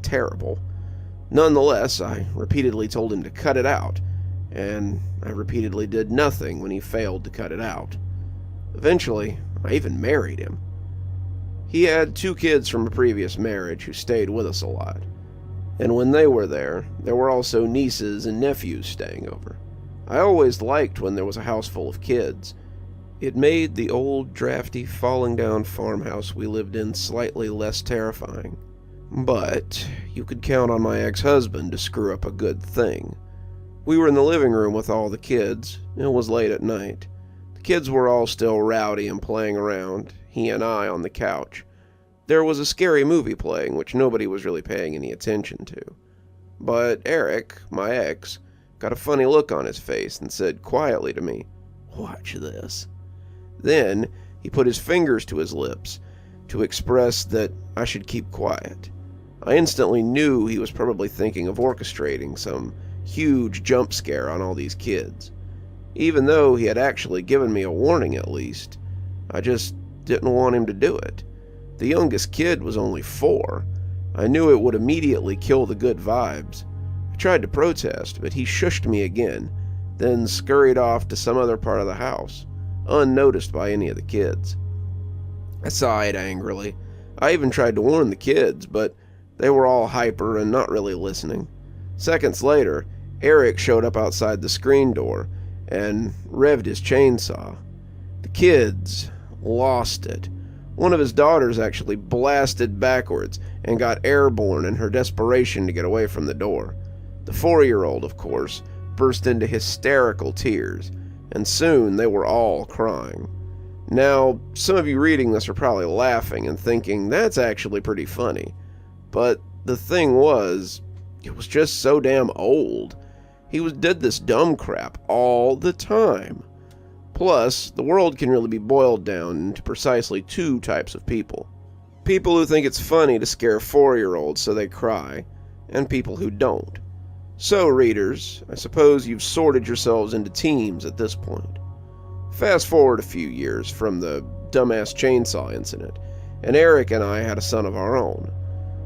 terrible. Nonetheless, I repeatedly told him to cut it out, and I repeatedly did nothing when he failed to cut it out. Eventually, I even married him. He had 2 kids from a previous marriage who stayed with us a lot. And when they were there were also nieces and nephews staying over. I always liked when there was a house full of kids. It made the old, drafty, falling down farmhouse we lived in slightly less terrifying. But you could count on my ex-husband to screw up a good thing. We were in the living room with all the kids. It was late at night. The kids were all still rowdy and playing around, he and I on the couch. There was a scary movie playing, which nobody was really paying any attention to. But Eric, my ex, got a funny look on his face and said quietly to me, "Watch this." Then he put his fingers to his lips to express that I should keep quiet. I instantly knew he was probably thinking of orchestrating some huge jump scare on all these kids. Even though he had actually given me a warning at least, I just didn't want him to do it. The youngest kid was only 4. I knew it would immediately kill the good vibes. I tried to protest, but he shushed me again, then scurried off to some other part of the house, unnoticed by any of the kids. I sighed angrily. I even tried to warn the kids, but they were all hyper and not really listening. Seconds later, Eric showed up outside the screen door and revved his chainsaw. The kids lost it. One of his daughters actually blasted backwards and got airborne in her desperation to get away from the door. The 4-year-old, of course, burst into hysterical tears, and soon they were all crying. Now, some of you reading this are probably laughing and thinking that's actually pretty funny. But the thing was, it was just so damn old. He did this dumb crap all the time. Plus, the world can really be boiled down into precisely 2 types of people. People who think it's funny to scare 4-year-olds so they cry, and people who don't. So, readers, I suppose you've sorted yourselves into teams at this point. Fast forward a few years from the dumbass chainsaw incident, and Eric and I had a son of our own.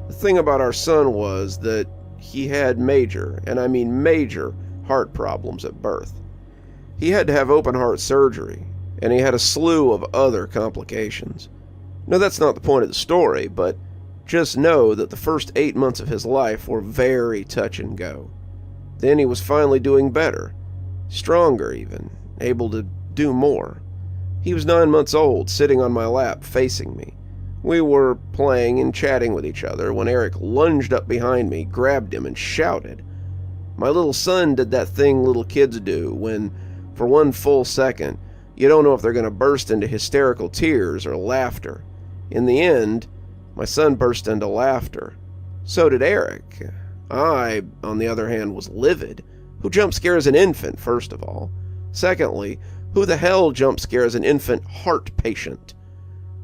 The thing about our son was that he had major, and I mean major, heart problems at birth. He had to have open heart surgery, and he had a slew of other complications. Now, that's not the point of the story, but just know that the first 8 months of his life were very touch and go. Then he was finally doing better, stronger even, able to do more. He was 9 months old, sitting on my lap, facing me. We were playing and chatting with each other when Eric lunged up behind me, grabbed him, and shouted. My little son did that thing little kids do when, for one full second, you don't know if they're going to burst into hysterical tears or laughter. In the end, my son burst into laughter. So did Eric. I, on the other hand, was livid. Who jump scares an infant, first of all? Secondly, who the hell jump scares an infant heart patient?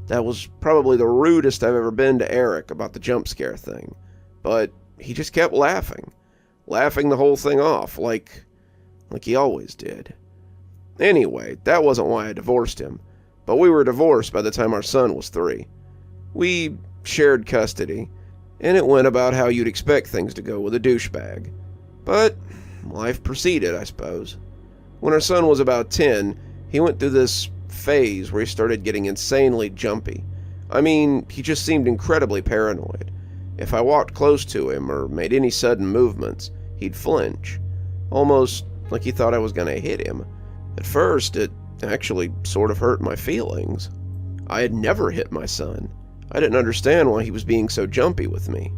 That was probably the rudest I've ever been to Eric about the jump scare thing. But he just kept laughing the whole thing off, like he always did. Anyway, that wasn't why I divorced him, but we were divorced by the time our son was 3. We shared custody, and it went about how you'd expect things to go with a douchebag. But life proceeded, I suppose. When our son was about 10, he went through this phase where he started getting insanely jumpy. I mean, he just seemed incredibly paranoid. If I walked close to him or made any sudden movements, he'd flinch, almost like he thought I was going to hit him. At first, it actually sort of hurt my feelings. I had never hit my son. I didn't understand why he was being so jumpy with me.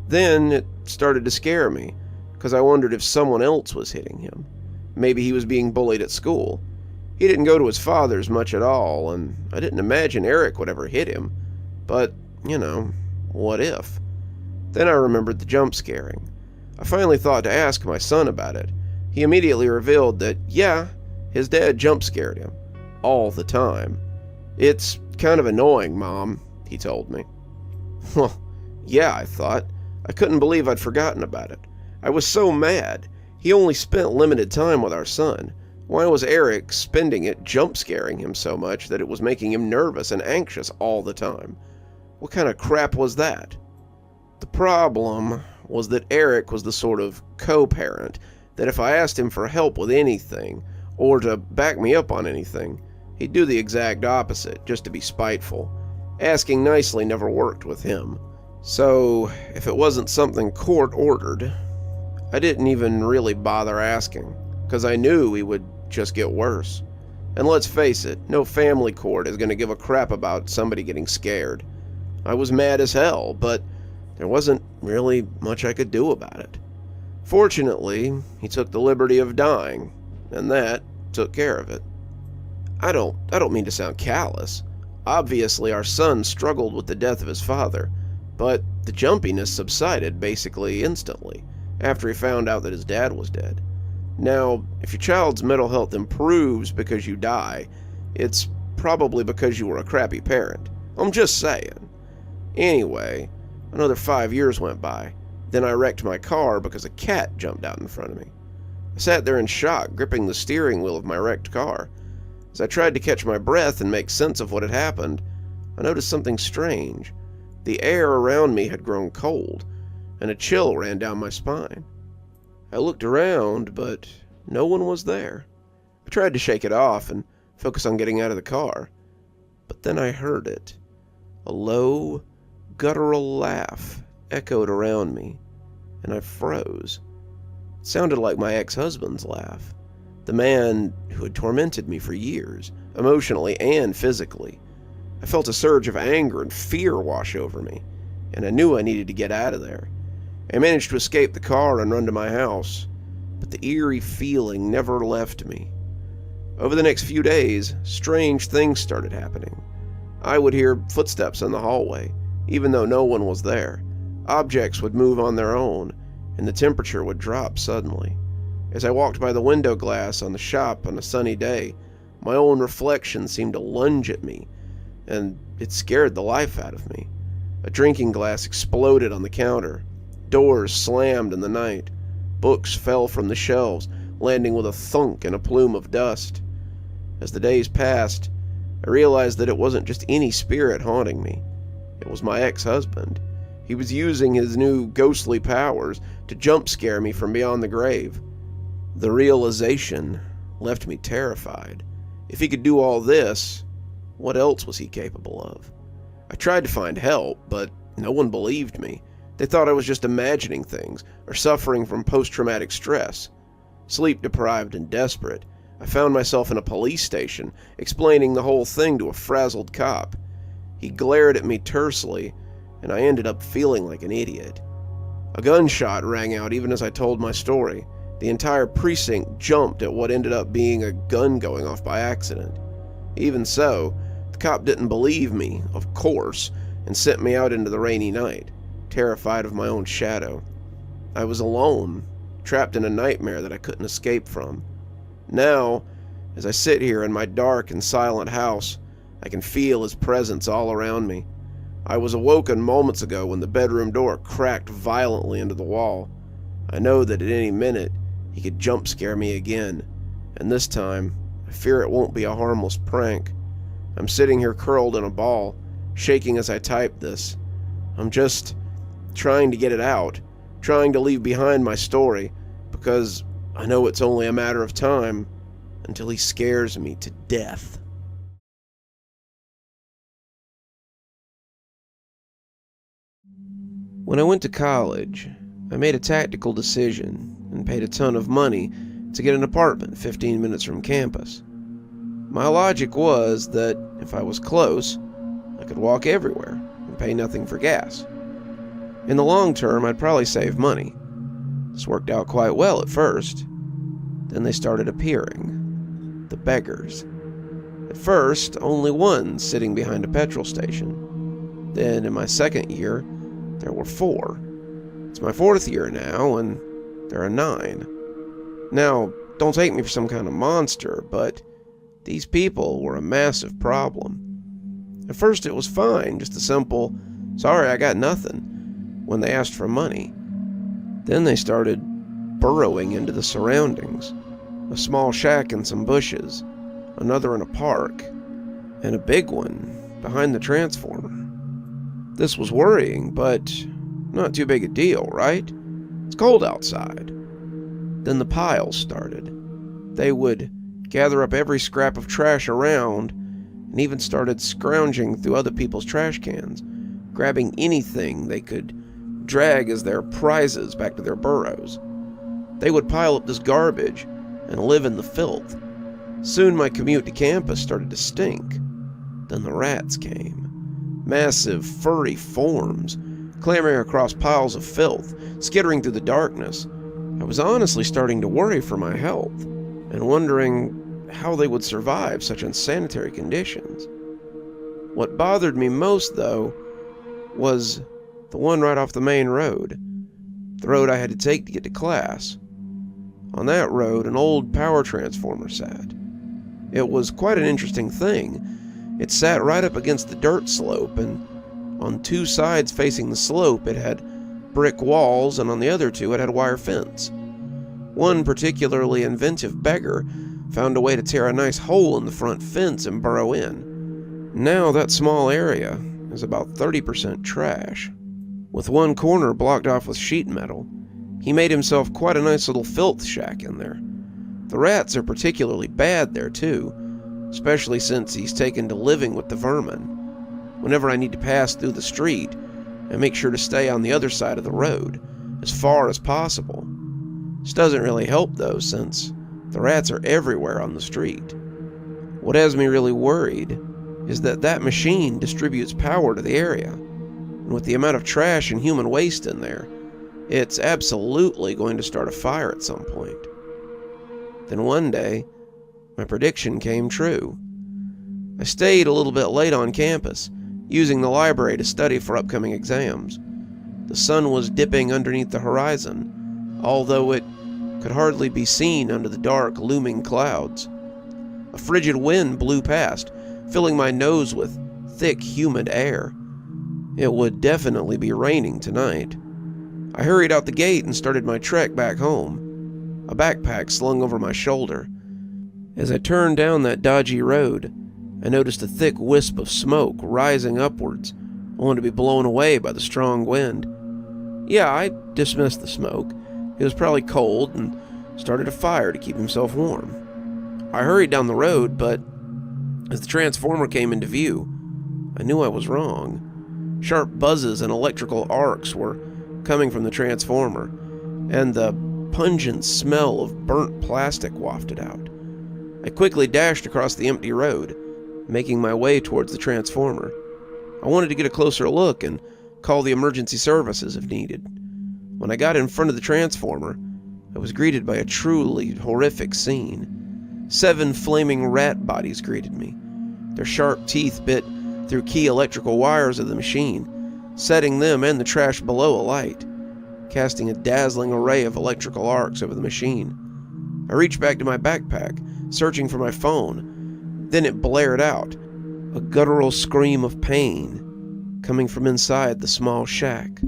Then it started to scare me, because I wondered if someone else was hitting him. Maybe he was being bullied at school. He didn't go to his father's much at all, and I didn't imagine Eric would ever hit him. But, what if? Then I remembered the jump scaring. I finally thought to ask my son about it, He immediately revealed that, yeah, his dad jump scared him. All the time. "It's kind of annoying, Mom," he told me. Well, yeah, I thought. I couldn't believe I'd forgotten about it. I was so mad. He only spent limited time with our son. Why was Eric spending it jump scaring him so much that it was making him nervous and anxious all the time? What kind of crap was that? The problem was that Eric was the sort of co-parent that if I asked him for help with anything, or to back me up on anything, he'd do the exact opposite, just to be spiteful. Asking nicely never worked with him. So, if it wasn't something court-ordered, I didn't even really bother asking, because I knew he would just get worse. And let's face it, no family court is going to give a crap about somebody getting scared. I was mad as hell, but there wasn't really much I could do about it. Fortunately, he took the liberty of dying, and that took care of it. I don't mean to sound callous. Obviously, our son struggled with the death of his father, but the jumpiness subsided basically instantly after he found out that his dad was dead. Now, if your child's mental health improves because you die, it's probably because you were a crappy parent. I'm just saying. Anyway, another 5 years went by. Then I wrecked my car because a cat jumped out in front of me. I sat there in shock, gripping the steering wheel of my wrecked car. As I tried to catch my breath and make sense of what had happened, I noticed something strange. The air around me had grown cold, and a chill ran down my spine. I looked around, but no one was there. I tried to shake it off and focus on getting out of the car, but then I heard it. A low, guttural laugh echoed around me, and I froze. It sounded like my ex-husband's laugh, the man who had tormented me for years, emotionally and physically. I felt a surge of anger and fear wash over me, and I knew I needed to get out of there. I managed to escape the car and run to my house, but the eerie feeling never left me. Over the next few days, strange things started happening. I would hear footsteps in the hallway, even though no one was there. Objects would move on their own, and the temperature would drop suddenly. As I walked by the window glass on the shop on a sunny day, my own reflection seemed to lunge at me, and it scared the life out of me. A drinking glass exploded on the counter. Doors slammed in the night. Books fell from the shelves, landing with a thunk and a plume of dust. As the days passed, I realized that it wasn't just any spirit haunting me. It was my ex-husband. He was using his new ghostly powers to jump scare me from beyond the grave. The realization left me terrified. If he could do all this, what else was he capable of? I tried to find help, but no one believed me. They thought I was just imagining things or suffering from post-traumatic stress. Sleep-deprived and desperate, I found myself in a police station explaining the whole thing to a frazzled cop. He glared at me tersely, and I ended up feeling like an idiot. A gunshot rang out even as I told my story. The entire precinct jumped at what ended up being a gun going off by accident. Even so, the cop didn't believe me, of course, and sent me out into the rainy night, terrified of my own shadow. I was alone, trapped in a nightmare that I couldn't escape from. Now, as I sit here in my dark and silent house, I can feel his presence all around me. I was awoken moments ago when the bedroom door cracked violently into the wall. I know that at any minute he could jump scare me again, and this time I fear it won't be a harmless prank. I'm sitting here curled in a ball, shaking as I type this. I'm just trying to get it out, trying to leave behind my story, because I know it's only a matter of time until he scares me to death. When I went to college, I made a tactical decision and paid a ton of money to get an apartment 15 minutes from campus. My logic was that if I was close, I could walk everywhere and pay nothing for gas. In the long term, I'd probably save money. This worked out quite well at first. Then they started appearing. The beggars. At first, only one sitting behind a petrol station. Then, in my second year, there were 4. It's my 4th year now, and there are 9. Now, don't take me for some kind of monster, but these people were a massive problem. At first it was fine, just a simple, "Sorry, I got nothing," when they asked for money. Then they started burrowing into the surroundings. A small shack and some bushes, another in a park, and a big one behind the transformer. This was worrying, but not too big a deal, right? It's cold outside. Then the piles started. They would gather up every scrap of trash around, and even started scrounging through other people's trash cans, grabbing anything they could drag as their prizes back to their burrows. They would pile up this garbage and live in the filth. Soon my commute to campus started to stink. Then the rats came. Massive, furry forms, clambering across piles of filth, skittering through the darkness. I was honestly starting to worry for my health, and wondering how they would survive such unsanitary conditions. What bothered me most, though, was the one right off the main road, the road I had to take to get to class. On that road, an old power transformer sat. It was quite an interesting thing. It sat right up against the dirt slope, and on two sides facing the slope it had brick walls, and on the other two it had a wire fence. One particularly inventive beggar found a way to tear a nice hole in the front fence and burrow in. Now that small area is about 30% trash. With one corner blocked off with sheet metal, he made himself quite a nice little filth shack in there. The rats are particularly bad there too, especially since he's taken to living with the vermin. Whenever I need to pass through the street, I make sure to stay on the other side of the road, as far as possible. This doesn't really help though, since the rats are everywhere on the street. What has me really worried is that machine distributes power to the area, and with the amount of trash and human waste in there, it's absolutely going to start a fire at some point. Then one day, my prediction came true. I stayed a little bit late on campus, using the library to study for upcoming exams. The sun was dipping underneath the horizon, although it could hardly be seen under the dark, looming clouds. A frigid wind blew past, filling my nose with thick, humid air. It would definitely be raining tonight. I hurried out the gate and started my trek back home, a backpack slung over my shoulder. As I turned down that dodgy road, I noticed a thick wisp of smoke rising upwards, only to be blown away by the strong wind. Yeah, I dismissed the smoke. It was probably cold, and started a fire to keep himself warm. I hurried down the road, but as the transformer came into view, I knew I was wrong. Sharp buzzes and electrical arcs were coming from the transformer, and the pungent smell of burnt plastic wafted out. I quickly dashed across the empty road, making my way towards the transformer. I wanted to get a closer look and call the emergency services if needed. When I got in front of the transformer, I was greeted by a truly horrific scene. 7 flaming rat bodies greeted me. Their sharp teeth bit through key electrical wires of the machine, setting them and the trash below alight, casting a dazzling array of electrical arcs over the machine. I reached back to my backpack, searching for my phone. Then it blared out, a guttural scream of pain coming from inside the small shack.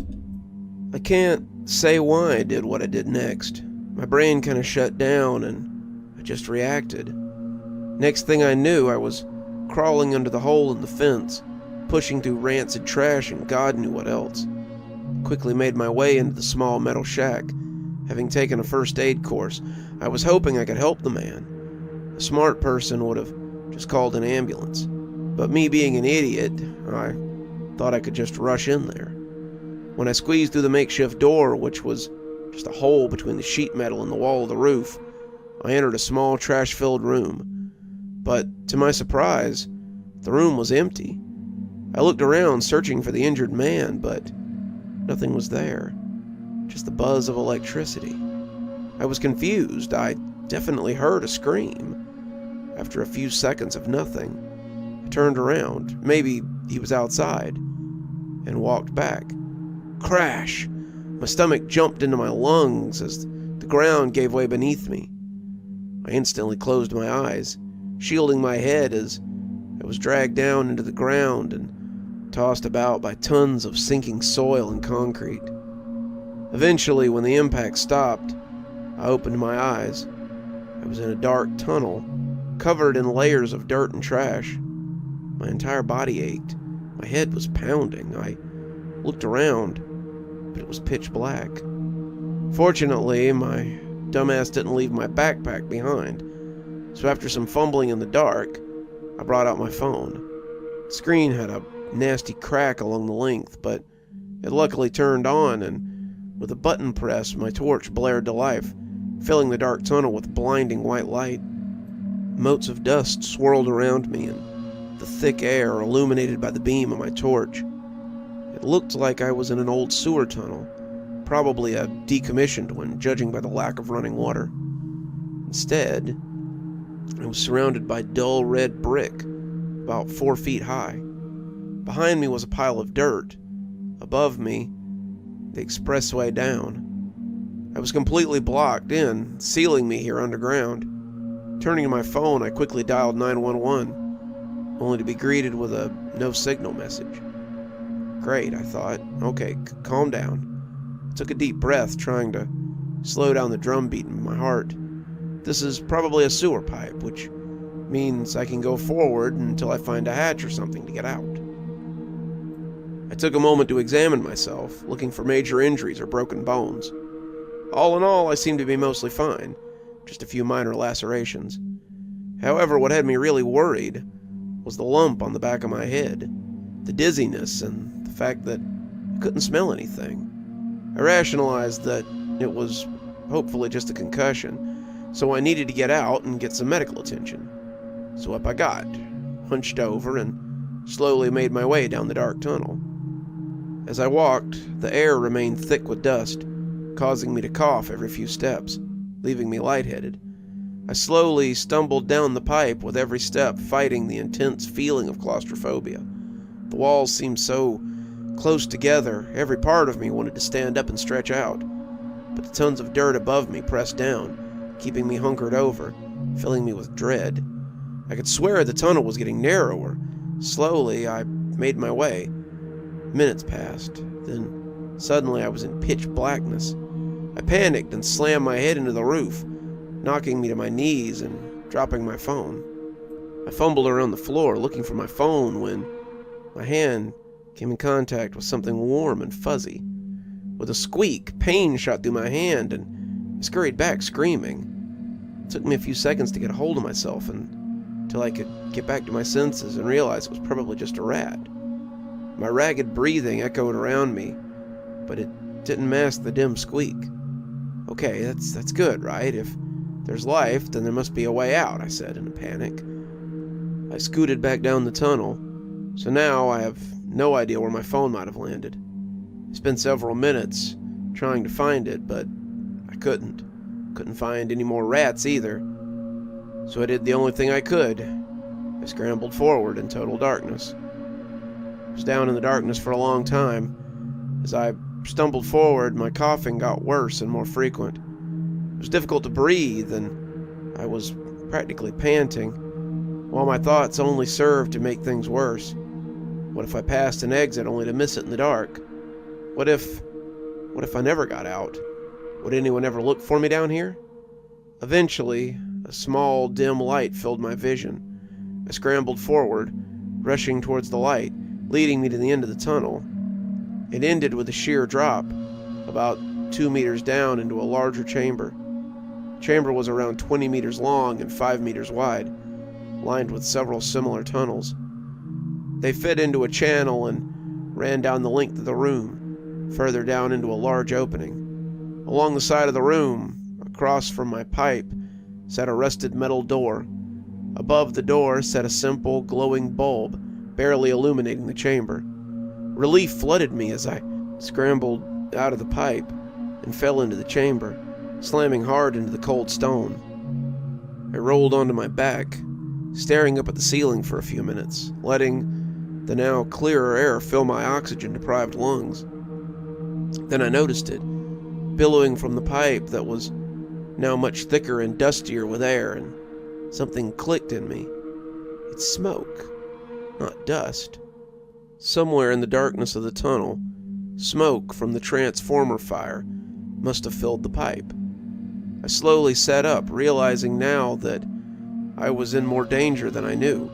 I can't say why I did what I did next. My brain kind of shut down and I just reacted. Next thing I knew, I was crawling under the hole in the fence, pushing through rancid trash and God knew what else. Quickly made my way into the small metal shack. Having taken a first aid course, I was hoping I could help the man. A smart person would have just called an ambulance, but me being an idiot, I thought I could just rush in there. When I squeezed through the makeshift door, which was just a hole between the sheet metal and the wall of the roof, I entered a small trash-filled room. But to my surprise, the room was empty. I looked around searching for the injured man, but nothing was there. Just the buzz of electricity. I was confused. I definitely heard a scream. After a few seconds of nothing, I turned around, maybe he was outside, and walked back. Crash! My stomach jumped into my lungs as the ground gave way beneath me. I instantly closed my eyes, shielding my head as I was dragged down into the ground and tossed about by tons of sinking soil and concrete. Eventually, when the impact stopped, I opened my eyes. I was in a dark tunnel, covered in layers of dirt and trash. My entire body ached. My head was pounding. I looked around, but it was pitch black. Fortunately, my dumbass didn't leave my backpack behind, so after some fumbling in the dark, I brought out my phone. The screen had a nasty crack along the length, but it luckily turned on, and with a button press, my torch blared to life, filling the dark tunnel with blinding white light. Motes of dust swirled around me, and the thick air illuminated by the beam of my torch. It looked like I was in an old sewer tunnel, probably a decommissioned one, judging by the lack of running water. Instead, I was surrounded by dull red brick, about 4 feet high. Behind me was a pile of dirt. Above me, the expressway down. I was completely blocked in, sealing me here underground. Turning to my phone, I quickly dialed 911, only to be greeted with a no signal message. Great, I thought. Okay, calm down. I took a deep breath, trying to slow down the drum beat in my heart. This is probably a sewer pipe, which means I can go forward until I find a hatch or something to get out. I took a moment to examine myself, looking for major injuries or broken bones. All in all, I seemed to be mostly fine, just a few minor lacerations. However, what had me really worried was the lump on the back of my head, the dizziness, and the fact that I couldn't smell anything. I rationalized that it was hopefully just a concussion, so I needed to get out and get some medical attention. So up I got, hunched over, and slowly made my way down the dark tunnel. As I walked, the air remained thick with dust, causing me to cough every few steps, leaving me lightheaded. I slowly stumbled down the pipe, with every step fighting the intense feeling of claustrophobia. The walls seemed so close together, every part of me wanted to stand up and stretch out, but the tons of dirt above me pressed down, keeping me hunkered over, filling me with dread. I could swear the tunnel was getting narrower. Slowly, I made my way. Minutes passed. Then, suddenly, I was in pitch blackness. I panicked and slammed my head into the roof, knocking me to my knees and dropping my phone. I fumbled around the floor, looking for my phone, when my hand came in contact with something warm and fuzzy. With a squeak, pain shot through my hand, and I scurried back, screaming. It took me a few seconds to get a hold of myself until I could get back to my senses and realize it was probably just a rat. My ragged breathing echoed around me, but it didn't mask the dim squeak. Okay, that's good, right? If there's life, then there must be a way out, I said in a panic. I scooted back down the tunnel, so now I have no idea where my phone might have landed. I spent several minutes trying to find it, but I couldn't. Couldn't find any more rats either. So I did the only thing I could. I scrambled forward in total darkness. I was down in the darkness for a long time. As I stumbled forward, my coughing got worse and more frequent. It was difficult to breathe, and I was practically panting, while my thoughts only served to make things worse. What if I passed an exit only to miss it in the dark? What if I never got out? Would anyone ever look for me down here? Eventually, a small, dim light filled my vision. I scrambled forward, rushing towards the light, leading me to the end of the tunnel. It ended with a sheer drop, about 2 meters down into a larger chamber. The chamber was around 20 meters long and 5 meters wide, lined with several similar tunnels. They fit into a channel and ran down the length of the room, further down into a large opening. Along the side of the room, across from my pipe, sat a rusted metal door. Above the door sat a simple, glowing bulb, barely illuminating the chamber. Relief flooded me as I scrambled out of the pipe and fell into the chamber, slamming hard into the cold stone. I rolled onto my back, staring up at the ceiling for a few minutes, letting the now clearer air fill my oxygen-deprived lungs. Then I noticed it, billowing from the pipe that was now much thicker and dustier with air, and something clicked in me. It's smoke, not dust. Somewhere in the darkness of the tunnel, smoke from the transformer fire must have filled the pipe. I slowly sat up, realizing now that I was in more danger than I knew.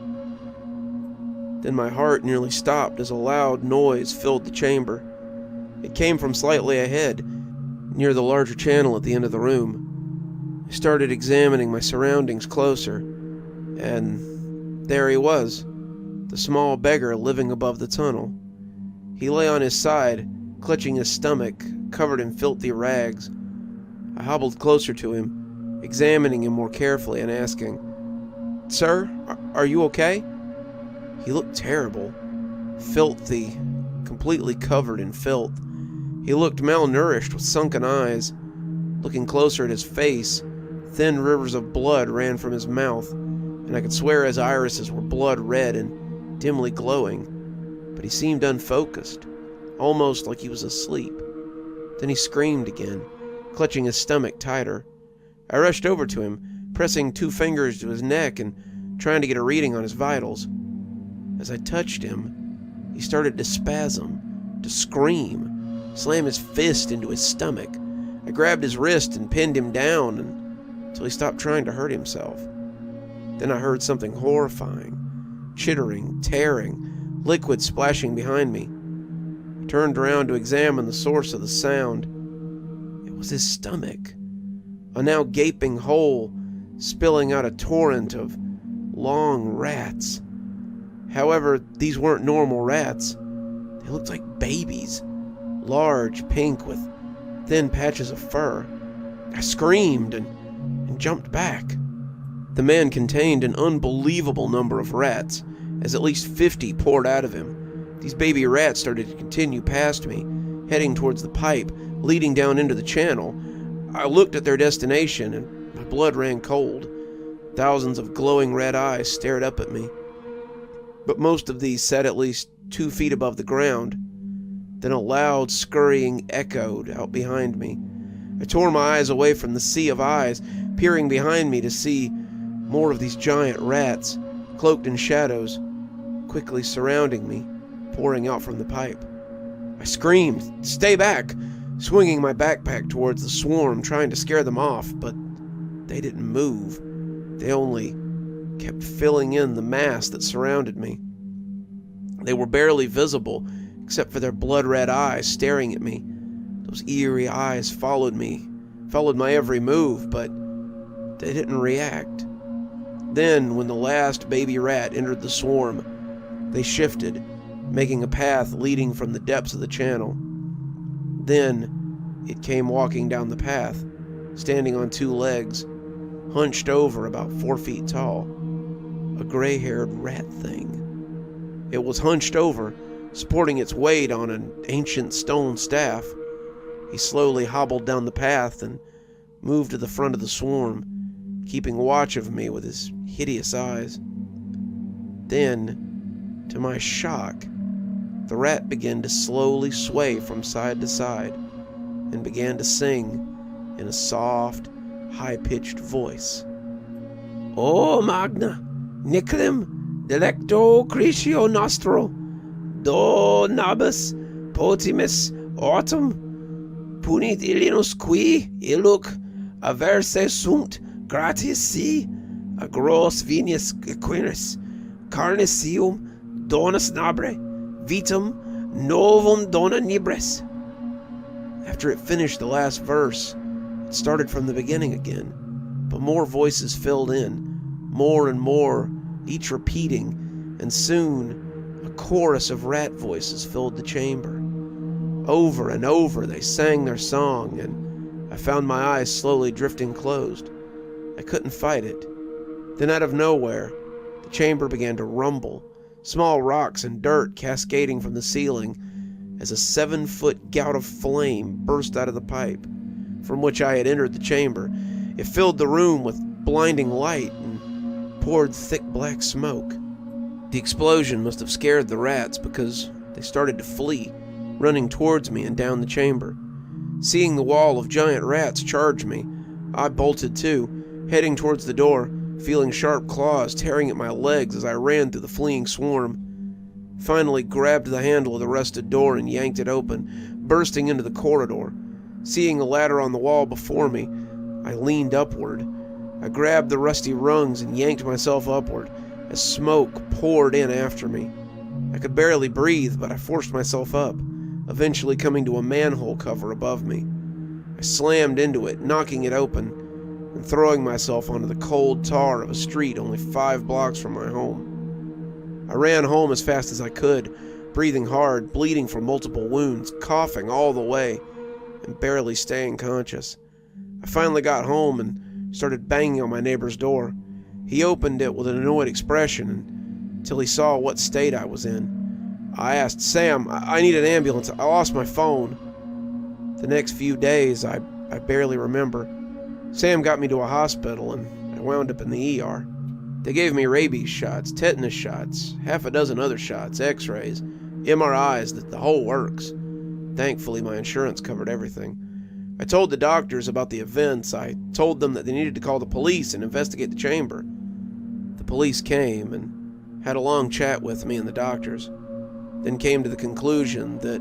Then my heart nearly stopped as a loud noise filled the chamber. It came from slightly ahead, near the larger channel at the end of the room. I started examining my surroundings closer, and there he was, the small beggar living above the tunnel. He lay on his side, clutching his stomach, covered in filthy rags. I hobbled closer to him, examining him more carefully and asking, "Sir, are you okay?" He looked terrible, filthy, completely covered in filth. He looked malnourished with sunken eyes. Looking closer at his face, thin rivers of blood ran from his mouth, and I could swear his irises were blood red and dimly glowing. But he seemed unfocused, almost like he was asleep. Then he screamed again, clutching his stomach tighter. I rushed over to him, pressing 2 fingers to his neck and trying to get a reading on his vitals. As I touched him, he started to spasm, to scream, slam his fist into his stomach. I grabbed his wrist and pinned him down until he stopped trying to hurt himself. Then I heard something horrifying, chittering, tearing, liquid splashing behind me. I turned around to examine the source of the sound. It was his stomach, a now gaping hole, spilling out a torrent of long rats. However, these weren't normal rats. They looked like babies, large, pink, with thin patches of fur. I screamed and jumped back. The man contained an unbelievable number of rats, as at least 50 poured out of him. These baby rats started to continue past me, heading towards the pipe, leading down into the channel. I looked at their destination, and my blood ran cold. Thousands of glowing red eyes stared up at me. But most of these sat at least 2 feet above the ground. Then a loud scurrying echoed out behind me. I tore my eyes away from the sea of eyes, peering behind me to see more of these giant rats, cloaked in shadows, quickly surrounding me, pouring out from the pipe. I screamed, "Stay back!" swinging my backpack towards the swarm, trying to scare them off, but they didn't move. They only kept filling in the mass that surrounded me. They were barely visible, except for their blood-red eyes staring at me. Those eerie eyes followed my every move, but they didn't react. Then, when the last baby rat entered the swarm, they shifted, making a path leading from the depths of the channel. Then, it came walking down the path, standing on 2 legs, hunched over about 4 feet tall. A gray-haired rat thing. It was hunched over, supporting its weight on an ancient stone staff. He slowly hobbled down the path and moved to the front of the swarm, keeping watch of me with his hideous eyes. Then, to my shock, the rat began to slowly sway from side to side and began to sing in a soft, high-pitched voice. "O magna, niclem, delecto crescio nostro, do nabis potimus autem, punit illinus qui illuc averse sunt gratis si, agros venius equinis, carnis sium, donus nabre, vitam novum dona nibres." After it finished the last verse, it started from the beginning again, but more voices filled in, more and more, each repeating, and soon a chorus of rat voices filled the chamber. Over and over they sang their song, and I found my eyes slowly drifting closed. I couldn't fight it. Then out of nowhere, the chamber began to rumble, small rocks and dirt cascading from the ceiling as a 7-foot gout of flame burst out of the pipe from which I had entered the chamber. It filled the room with blinding light and poured thick black smoke. The explosion must have scared the rats because they started to flee, running towards me and down the chamber. Seeing the wall of giant rats charge me, I bolted too, heading towards the door, feeling sharp claws tearing at my legs as I ran through the fleeing swarm. Finally grabbed the handle of the rusted door and yanked it open, bursting into the corridor. Seeing a ladder on the wall before me, I leaned upward. I grabbed the rusty rungs and yanked myself upward as smoke poured in after me. I could barely breathe, but I forced myself up, eventually coming to a manhole cover above me. I slammed into it, knocking it open, and throwing myself onto the cold tar of a street only 5 blocks from my home. I ran home as fast as I could, breathing hard, bleeding from multiple wounds, coughing all the way, and barely staying conscious. I finally got home and started banging on my neighbor's door. He opened it with an annoyed expression until he saw what state I was in. I asked, "Sam, I need an ambulance. I lost my phone." The next few days, I barely remember. Sam got me to a hospital, and I wound up in the ER. They gave me rabies shots, tetanus shots, half a dozen other shots, x-rays, MRIs, the whole works. Thankfully, my insurance covered everything. I told the doctors about the events. I told them that they needed to call the police and investigate the chamber. The police came and had a long chat with me and the doctors, then came to the conclusion that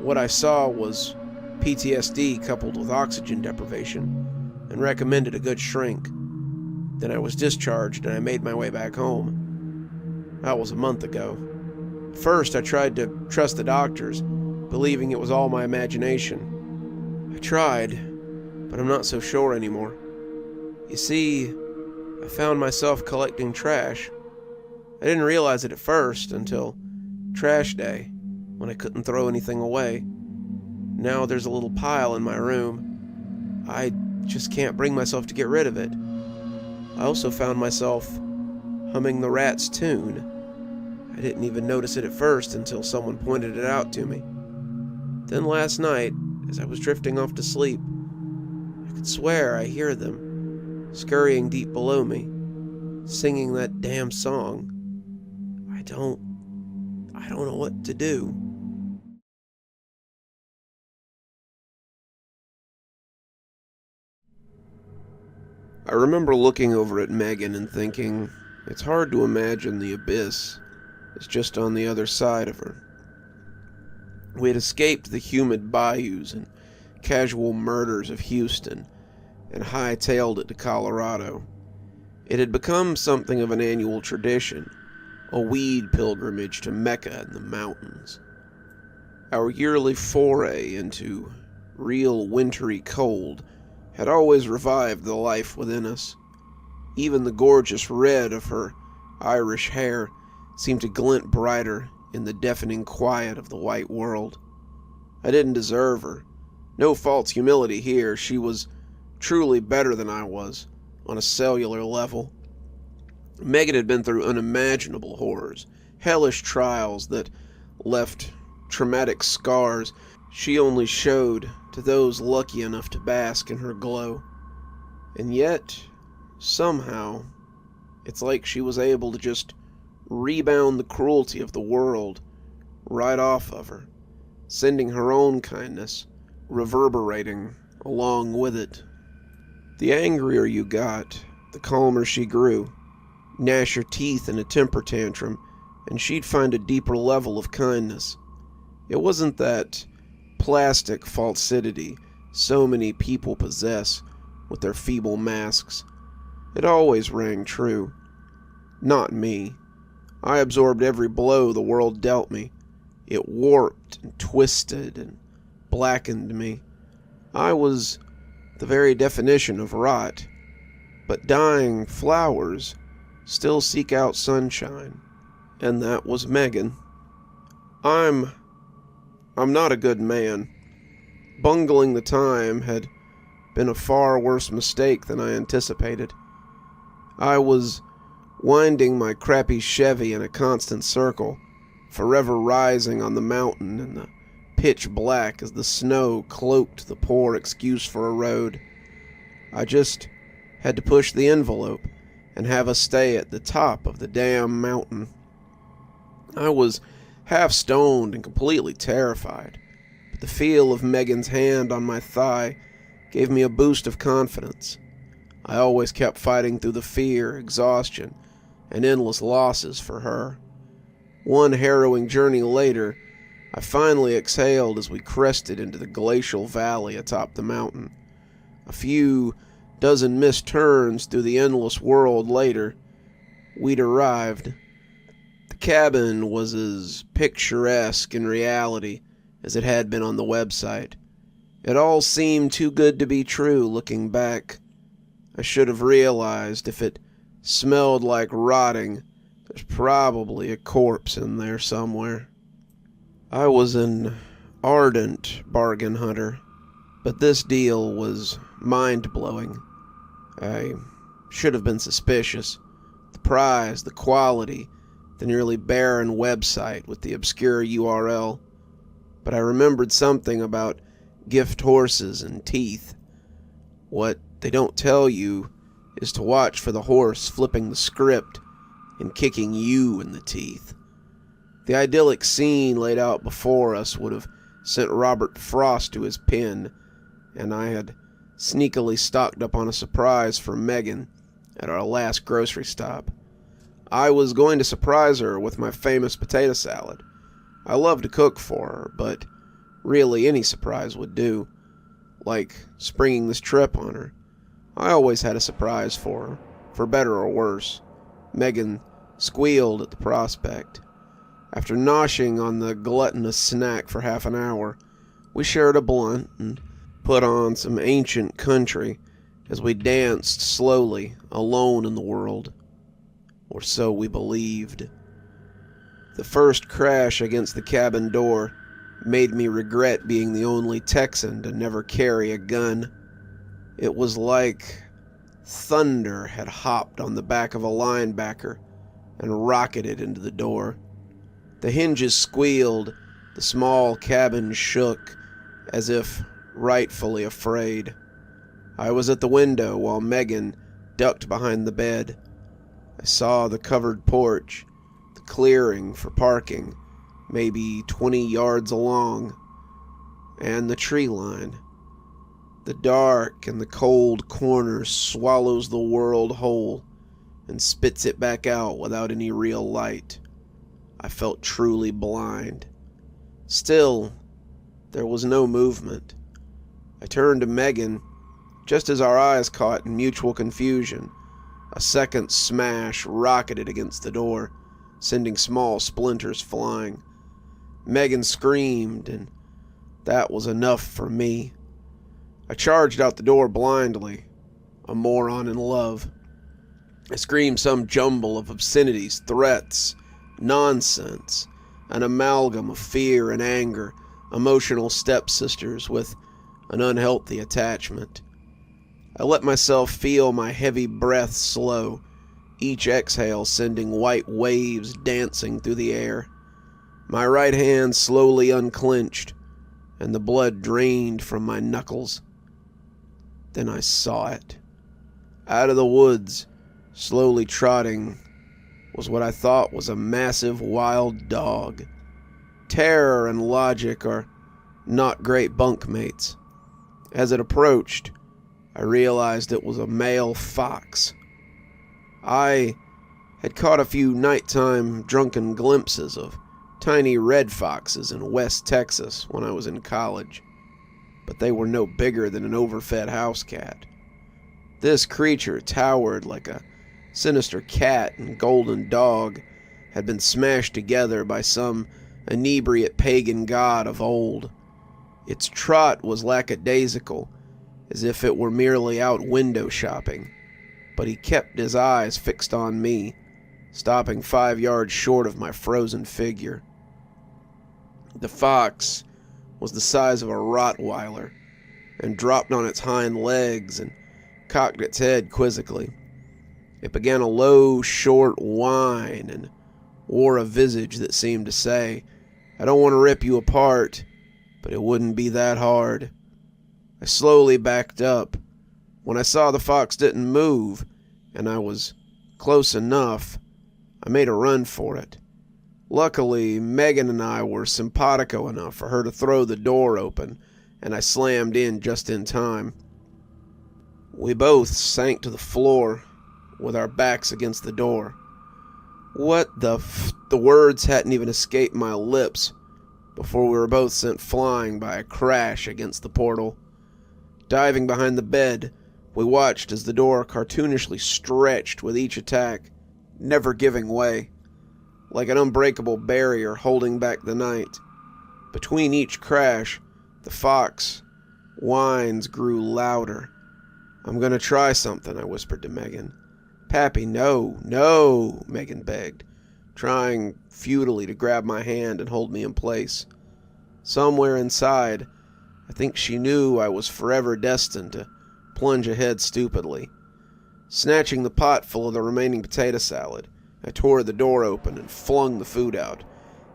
what I saw was PTSD coupled with oxygen deprivation, and recommended a good shrink. Then I was discharged and I made my way back home. That was a month ago. First, I tried to trust the doctors, believing it was all my imagination. I tried, but I'm not so sure anymore. You see, I found myself collecting trash. I didn't realize it at first until trash day, when I couldn't throw anything away. Now there's a little pile in my room. I just can't bring myself to get rid of it. I also found myself humming the Rats tune. I didn't even notice it at first until someone pointed it out to me. Then last night, as I was drifting off to sleep, I could swear I hear them, scurrying deep below me, singing that damn song. I don't know what to do. I remember looking over at Megan and thinking, it's hard to imagine the abyss is just on the other side of her. We had escaped the humid bayous and casual murders of Houston and hightailed it to Colorado. It had become something of an annual tradition, a weed pilgrimage to Mecca in the mountains. Our yearly foray into real wintry cold had always revived the life within us. Even the gorgeous red of her Irish hair seemed to glint brighter in the deafening quiet of the white world. I didn't deserve her. No false humility here. She was truly better than I was, on a cellular level. Megan had been through unimaginable horrors, hellish trials that left traumatic scars she only showed to those lucky enough to bask in her glow. And yet, somehow, it's like she was able to just rebound the cruelty of the world right off of her, sending her own kindness reverberating along with it. The angrier you got, the calmer she grew. Gnash her teeth in a temper tantrum, and she'd find a deeper level of kindness. It wasn't that plastic falsity so many people possess with their feeble masks. It always rang true. Not me. I absorbed every blow the world dealt me. It warped and twisted and blackened me. I was the very definition of rot, but dying flowers still seek out sunshine, and that was Megan. I'm not a good man. Bungling the time had been a far worse mistake than I anticipated. I was winding my crappy Chevy in a constant circle, forever rising on the mountain in the pitch black as the snow cloaked the poor excuse for a road. I just had to push the envelope and have us stay at the top of the damn mountain. I was half stoned and completely terrified, but the feel of Megan's hand on my thigh gave me a boost of confidence. I always kept fighting through the fear, exhaustion, and endless losses for her. One harrowing journey later, I finally exhaled as we crested into the glacial valley atop the mountain. A few dozen missed turns through the endless world later, we'd arrived. The cabin was as picturesque in reality as it had been on the website. It all seemed too good to be true looking back. I should have realized if it smelled like rotting, there's probably a corpse in there somewhere. I was an ardent bargain hunter, but this deal was mind-blowing. I should have been suspicious. The prize, the quality, the nearly barren website with the obscure URL. But I remembered something about gift horses and teeth. What they don't tell you is to watch for the horse flipping the script and kicking you in the teeth. The idyllic scene laid out before us would have sent Robert Frost to his pen, and I had sneakily stocked up on a surprise for Megan at our last grocery stop. I was going to surprise her with my famous potato salad. I love to cook for her, but really any surprise would do. Like springing this trip on her. I always had a surprise for her, for better or worse. Megan squealed at the prospect. After noshing on the gluttonous snack for half an hour, we shared a blunt and put on some ancient country as we danced slowly, alone in the world. Or so we believed. The first crash against the cabin door made me regret being the only Texan to never carry a gun. It was like thunder had hopped on the back of a linebacker and rocketed into the door. The hinges squealed, the small cabin shook, as if rightfully afraid. I was at the window while Megan ducked behind the bed. I saw the covered porch, the clearing for parking, maybe 20 yards along, and the tree line. The dark and the cold corner swallows the world whole and spits it back out without any real light. I felt truly blind. Still, there was no movement. I turned to Megan, just as our eyes caught in mutual confusion. A second smash rocketed against the door, sending small splinters flying. Megan screamed, and that was enough for me. I charged out the door blindly, a moron in love. I screamed some jumble of obscenities, threats, nonsense, an amalgam of fear and anger, emotional stepsisters with an unhealthy attachment. I let myself feel my heavy breath slow, each exhale sending white waves dancing through the air. My right hand slowly unclenched, and the blood drained from my knuckles. Then I saw it. Out of the woods, slowly trotting, was what I thought was a massive wild dog. Terror and logic are not great bunkmates. As it approached, I realized it was a male fox. I had caught a few nighttime drunken glimpses of tiny red foxes in West Texas when I was in college, but they were no bigger than an overfed house cat. This creature towered like a sinister cat and golden dog had been smashed together by some inebriate pagan god of old. Its trot was lackadaisical, as if it were merely out window shopping, but he kept his eyes fixed on me, stopping 5 yards short of my frozen figure. The fox was the size of a Rottweiler, and dropped on its hind legs and cocked its head quizzically. It began a low, short whine and wore a visage that seemed to say, "I don't want to rip you apart, but it wouldn't be that hard." I slowly backed up. When I saw the fox didn't move, and I was close enough, I made a run for it. Luckily, Megan and I were simpatico enough for her to throw the door open, and I slammed in just in time. We both sank to the floor with our backs against the door. The words hadn't even escaped my lips before we were both sent flying by a crash against the portal. Diving behind the bed, we watched as the door cartoonishly stretched with each attack, never giving way, like an unbreakable barrier holding back the night. Between each crash, the fox whines grew louder. "I'm gonna try something," I whispered to Megan. "Pappy, no, no," Megan begged, trying futilely to grab my hand and hold me in place. Somewhere inside, I think she knew I was forever destined to plunge ahead stupidly. Snatching the pot full of the remaining potato salad, I tore the door open and flung the food out.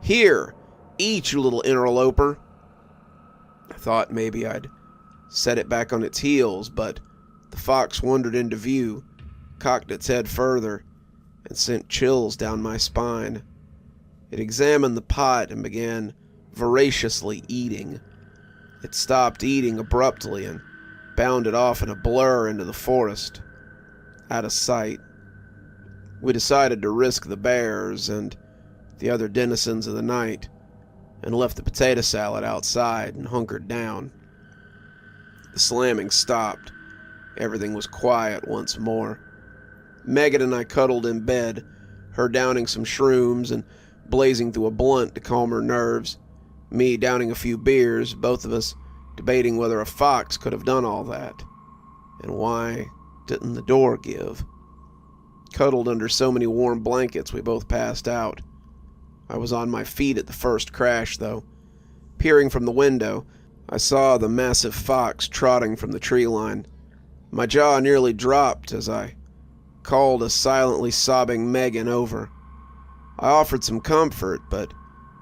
"Here, eat, you little interloper." I thought maybe I'd set it back on its heels, but the fox wandered into view, cocked its head further, and sent chills down my spine. It examined the pot and began voraciously eating. It stopped eating abruptly and bounded off in a blur into the forest, out of sight. We decided to risk the bears and the other denizens of the night, and left the potato salad outside and hunkered down. The slamming stopped. Everything was quiet once more. Megan and I cuddled in bed, her downing some shrooms and blazing through a blunt to calm her nerves, me downing a few beers, both of us debating whether a fox could have done all that. And why didn't the door give? Cuddled under so many warm blankets, we both passed out. I was on my feet at the first crash, though. Peering from the window, I saw the massive fox trotting from the tree line. My jaw nearly dropped as I called a silently sobbing Megan over. I offered some comfort, but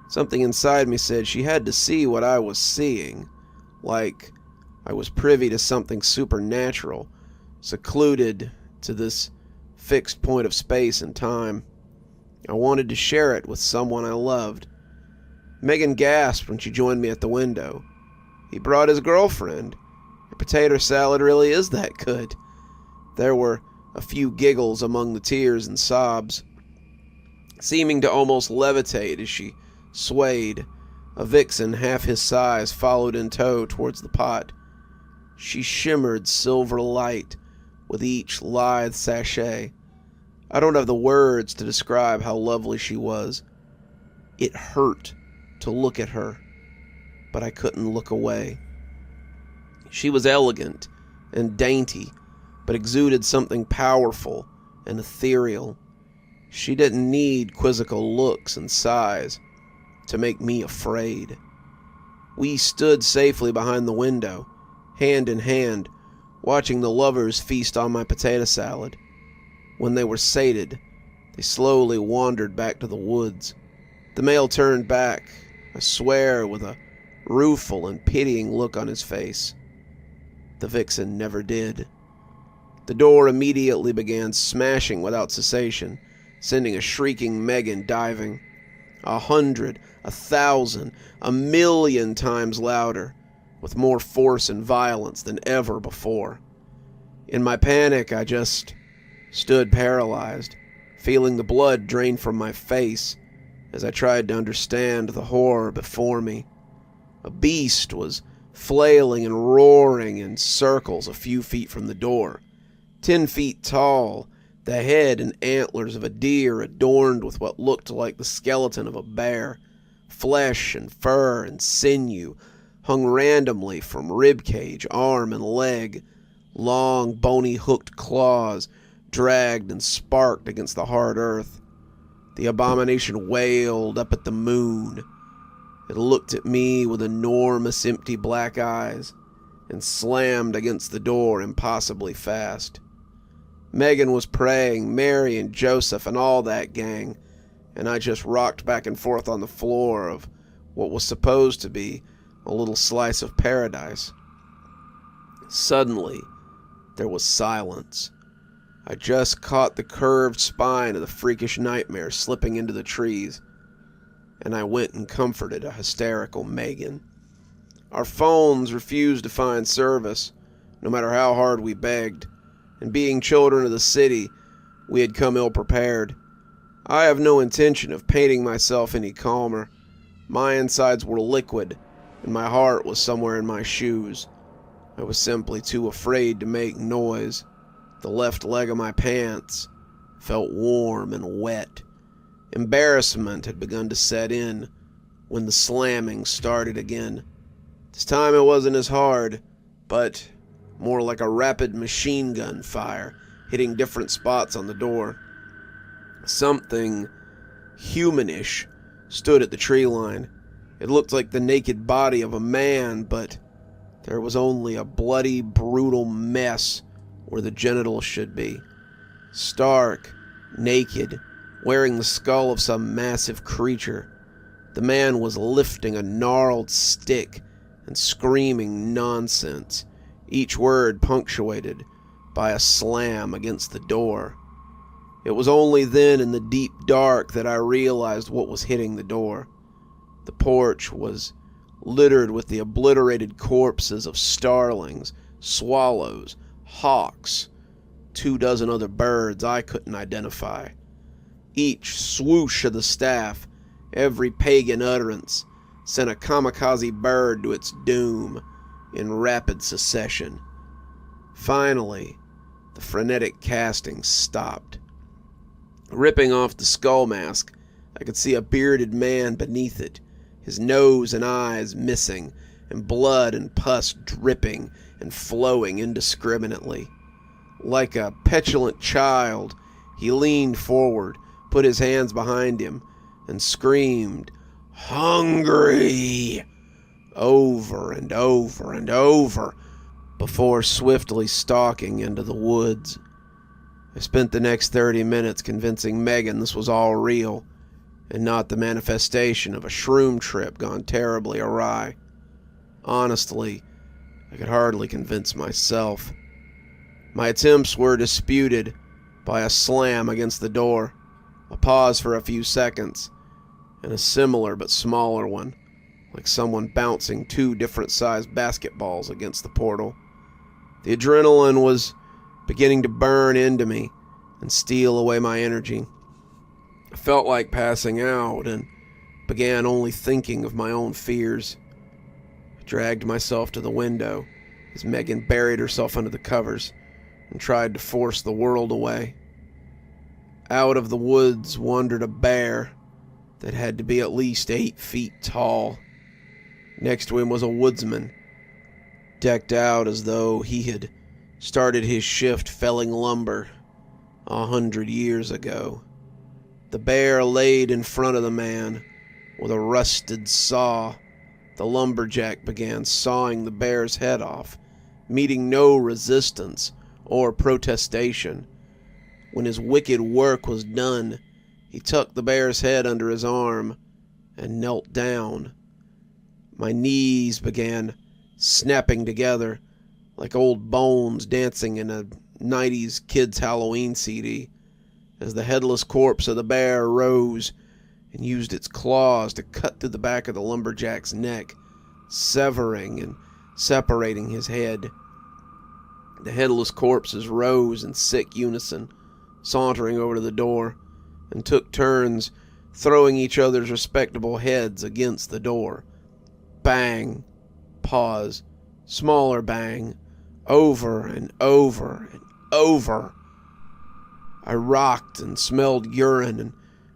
something inside me said she had to see what I was seeing, like I was privy to something supernatural, secluded to this fixed point of space and time. I wanted to share it with someone I loved. Megan gasped when she joined me at the window. "He brought his girlfriend. Your potato salad really is that good." There were a few giggles among the tears and sobs. Seeming to almost levitate as she swayed, a vixen half his size followed in tow towards the pot. She shimmered silver light with each lithe sachet. I don't have the words to describe how lovely she was. It hurt to look at her, but I couldn't look away. She was elegant and dainty, but exuded something powerful and ethereal. She didn't need quizzical looks and sighs to make me afraid. We stood safely behind the window, hand in hand, watching the lovers feast on my potato salad. When they were sated, they slowly wandered back to the woods. The male turned back, I swear, with a rueful and pitying look on his face. The vixen never did. The door immediately began smashing without cessation, sending a shrieking Megan diving. 100, 1,000, 1,000,000 times louder, with more force and violence than ever before. In my panic, I just stood paralyzed, feeling the blood drain from my face as I tried to understand the horror before me. A beast was flailing and roaring in circles a few feet from the door, 10 feet tall, the head and antlers of a deer adorned with what looked like the skeleton of a bear. Flesh and fur and sinew hung randomly from ribcage, arm, and leg. Long, bony, hooked claws dragged and sparked against the hard earth. The abomination wailed up at the moon. It looked at me with enormous empty black eyes and slammed against the door impossibly fast. Megan was praying, Mary and Joseph and all that gang, and I just rocked back and forth on the floor of what was supposed to be a little slice of paradise. Suddenly, there was silence. I just caught the curved spine of the freakish nightmare slipping into the trees, and I went and comforted a hysterical Megan. Our phones refused to find service, no matter how hard we begged. and being children of the city, we had come ill-prepared. I have no intention of painting myself any calmer. My insides were liquid, and my heart was somewhere in my shoes. I was simply too afraid to make noise. The left leg of my pants felt warm and wet. Embarrassment had begun to set in when the slamming started again. This time it wasn't as hard, but more like a rapid machine gun fire, hitting different spots on the door. Something humanish stood at the tree line. It looked like the naked body of a man, but there was only a bloody, brutal mess where the genitals should be. Stark, naked, wearing the skull of some massive creature, the man was lifting a gnarled stick and screaming nonsense, each word punctuated by a slam against the door. It was only then in the deep dark that I realized what was hitting the door. The porch was littered with the obliterated corpses of starlings, swallows, hawks, 24 other birds I couldn't identify. Each swoosh of the staff, every pagan utterance, sent a kamikaze bird to its doom in rapid succession. Finally, the frenetic casting stopped. Ripping off the skull mask, I could see a bearded man beneath it, his nose and eyes missing, and blood and pus dripping and flowing indiscriminately. Like a petulant child, he leaned forward, put his hands behind him, and screamed, "Hungry!" over and over and over, before swiftly stalking into the woods. I spent the next 30 minutes convincing Megan this was all real, and not the manifestation of a shroom trip gone terribly awry. Honestly, I could hardly convince myself. My attempts were disputed by a slam against the door, a pause for a few seconds, and a similar but smaller one, like someone bouncing 2 different-sized basketballs against the portal. The adrenaline was beginning to burn into me and steal away my energy. I felt like passing out and began only thinking of my own fears. I dragged myself to the window as Megan buried herself under the covers and tried to force the world away. Out of the woods wandered a bear that had to be at least 8 feet tall. Next to him was a woodsman, decked out as though he had started his shift felling lumber 100 years ago. The bear laid in front of the man with a rusted saw. The lumberjack began sawing the bear's head off, meeting no resistance or protestation. When his wicked work was done, he tucked the bear's head under his arm and knelt down. My knees began snapping together like old bones dancing in a 90s kids' Halloween CD as the headless corpse of the bear rose and used its claws to cut through the back of the lumberjack's neck, severing and separating his head. The headless corpses rose in sick unison, sauntering over to the door, and took turns throwing each other's respectable heads against the door. Bang, pause, smaller bang, over and over and over. I rocked and smelled urine and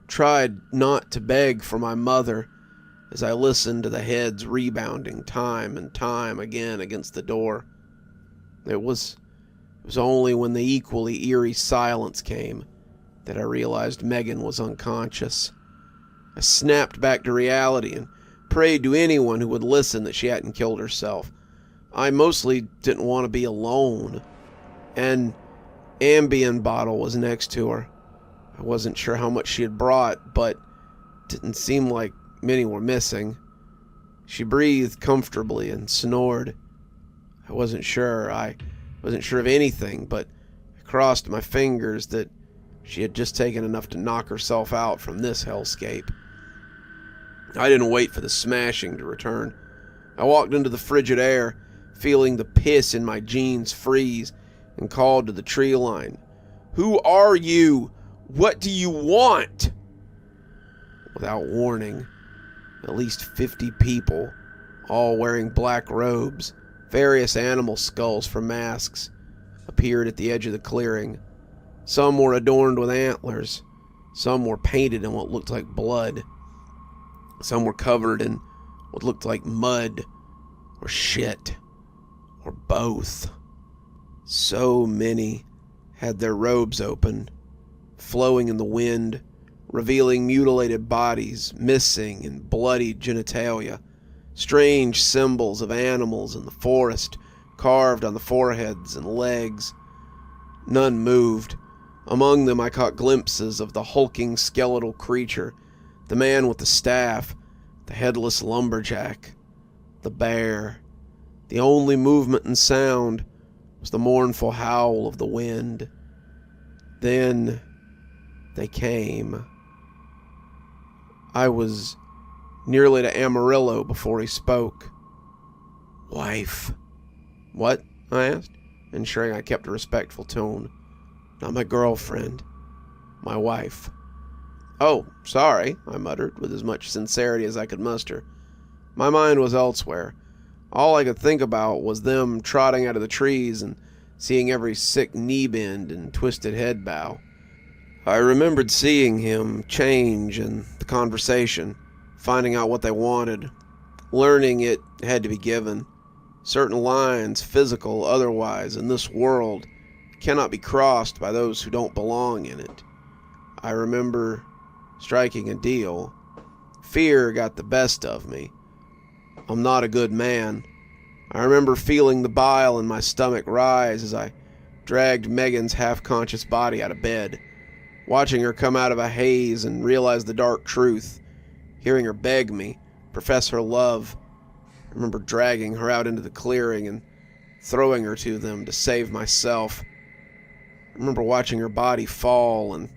tried not to beg for my mother as I listened to the heads rebounding time and time again against the door. It was only when the equally eerie silence came that I realized Megan was unconscious. I snapped back to reality and prayed to anyone who would listen that she hadn't killed herself. I mostly didn't want to be alone. An Ambien bottle was next to her. I wasn't sure how much she had brought, but didn't seem like many were missing. She breathed comfortably and snored. I wasn't sure of anything, but I crossed my fingers that she had just taken enough to knock herself out from this hellscape. I didn't wait for the smashing to return. I walked into the frigid air, feeling the piss in my jeans freeze, and called to the tree line, "Who are you? What do you want?" Without warning, at least 50 people, all wearing black robes, various animal skulls for masks, appeared at the edge of the clearing. Some were adorned with antlers. Some were painted in what looked like blood. Some were covered in what looked like mud or shit or both. So many had their robes open, flowing in the wind, revealing mutilated bodies, missing and bloody genitalia, strange symbols of animals in the forest carved on the foreheads and legs. None moved. Among them I caught glimpses of the hulking skeletal creature, the man with the staff, the headless lumberjack, the bear. The only movement and sound was the mournful howl of the wind. Then they came. I was nearly to Amarillo before he spoke. "Wife." "What?" I asked, ensuring I kept a respectful tone. "Not my girlfriend. My wife." "Oh, sorry," I muttered, with as much sincerity as I could muster. My mind was elsewhere. All I could think about was them trotting out of the trees and seeing every sick knee bend and twisted head bow. I remembered seeing him change in the conversation, finding out what they wanted, learning it had to be given. Certain lines, physical, otherwise, in this world cannot be crossed by those who don't belong in it. I remember striking a deal. Fear got the best of me. I'm not a good man. I remember feeling the bile in my stomach rise as I dragged Megan's half-conscious body out of bed, watching her come out of a haze and realize the dark truth, hearing her beg me, profess her love. I remember dragging her out into the clearing and throwing her to them to save myself. I remember watching her body fall and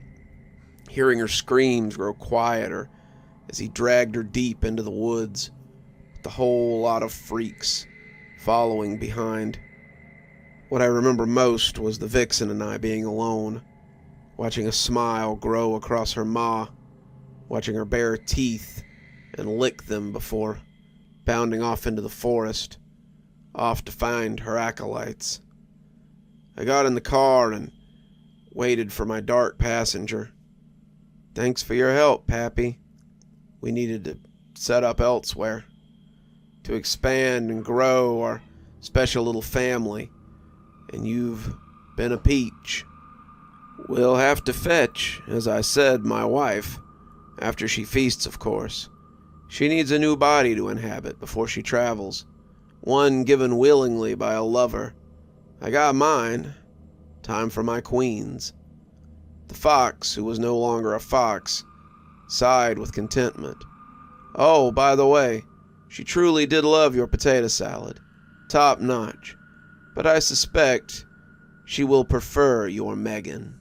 hearing her screams grow quieter as he dragged her deep into the woods, with a whole lot of freaks following behind. What I remember most was the vixen and I being alone, watching a smile grow across her maw, watching her bare teeth and lick them before bounding off into the forest, off to find her acolytes. I got in the car and waited for my dark passenger. "Thanks for your help, Pappy. We needed to set up elsewhere, to expand and grow our special little family, and you've been a peach. We'll have to fetch, as I said, my wife, after she feasts, of course. She needs a new body to inhabit before she travels, one given willingly by a lover. I got mine. Time for my queens." The fox, who was no longer a fox, sighed with contentment. "Oh, by the way, she truly did love your potato salad. Top notch. But I suspect she will prefer your Megan."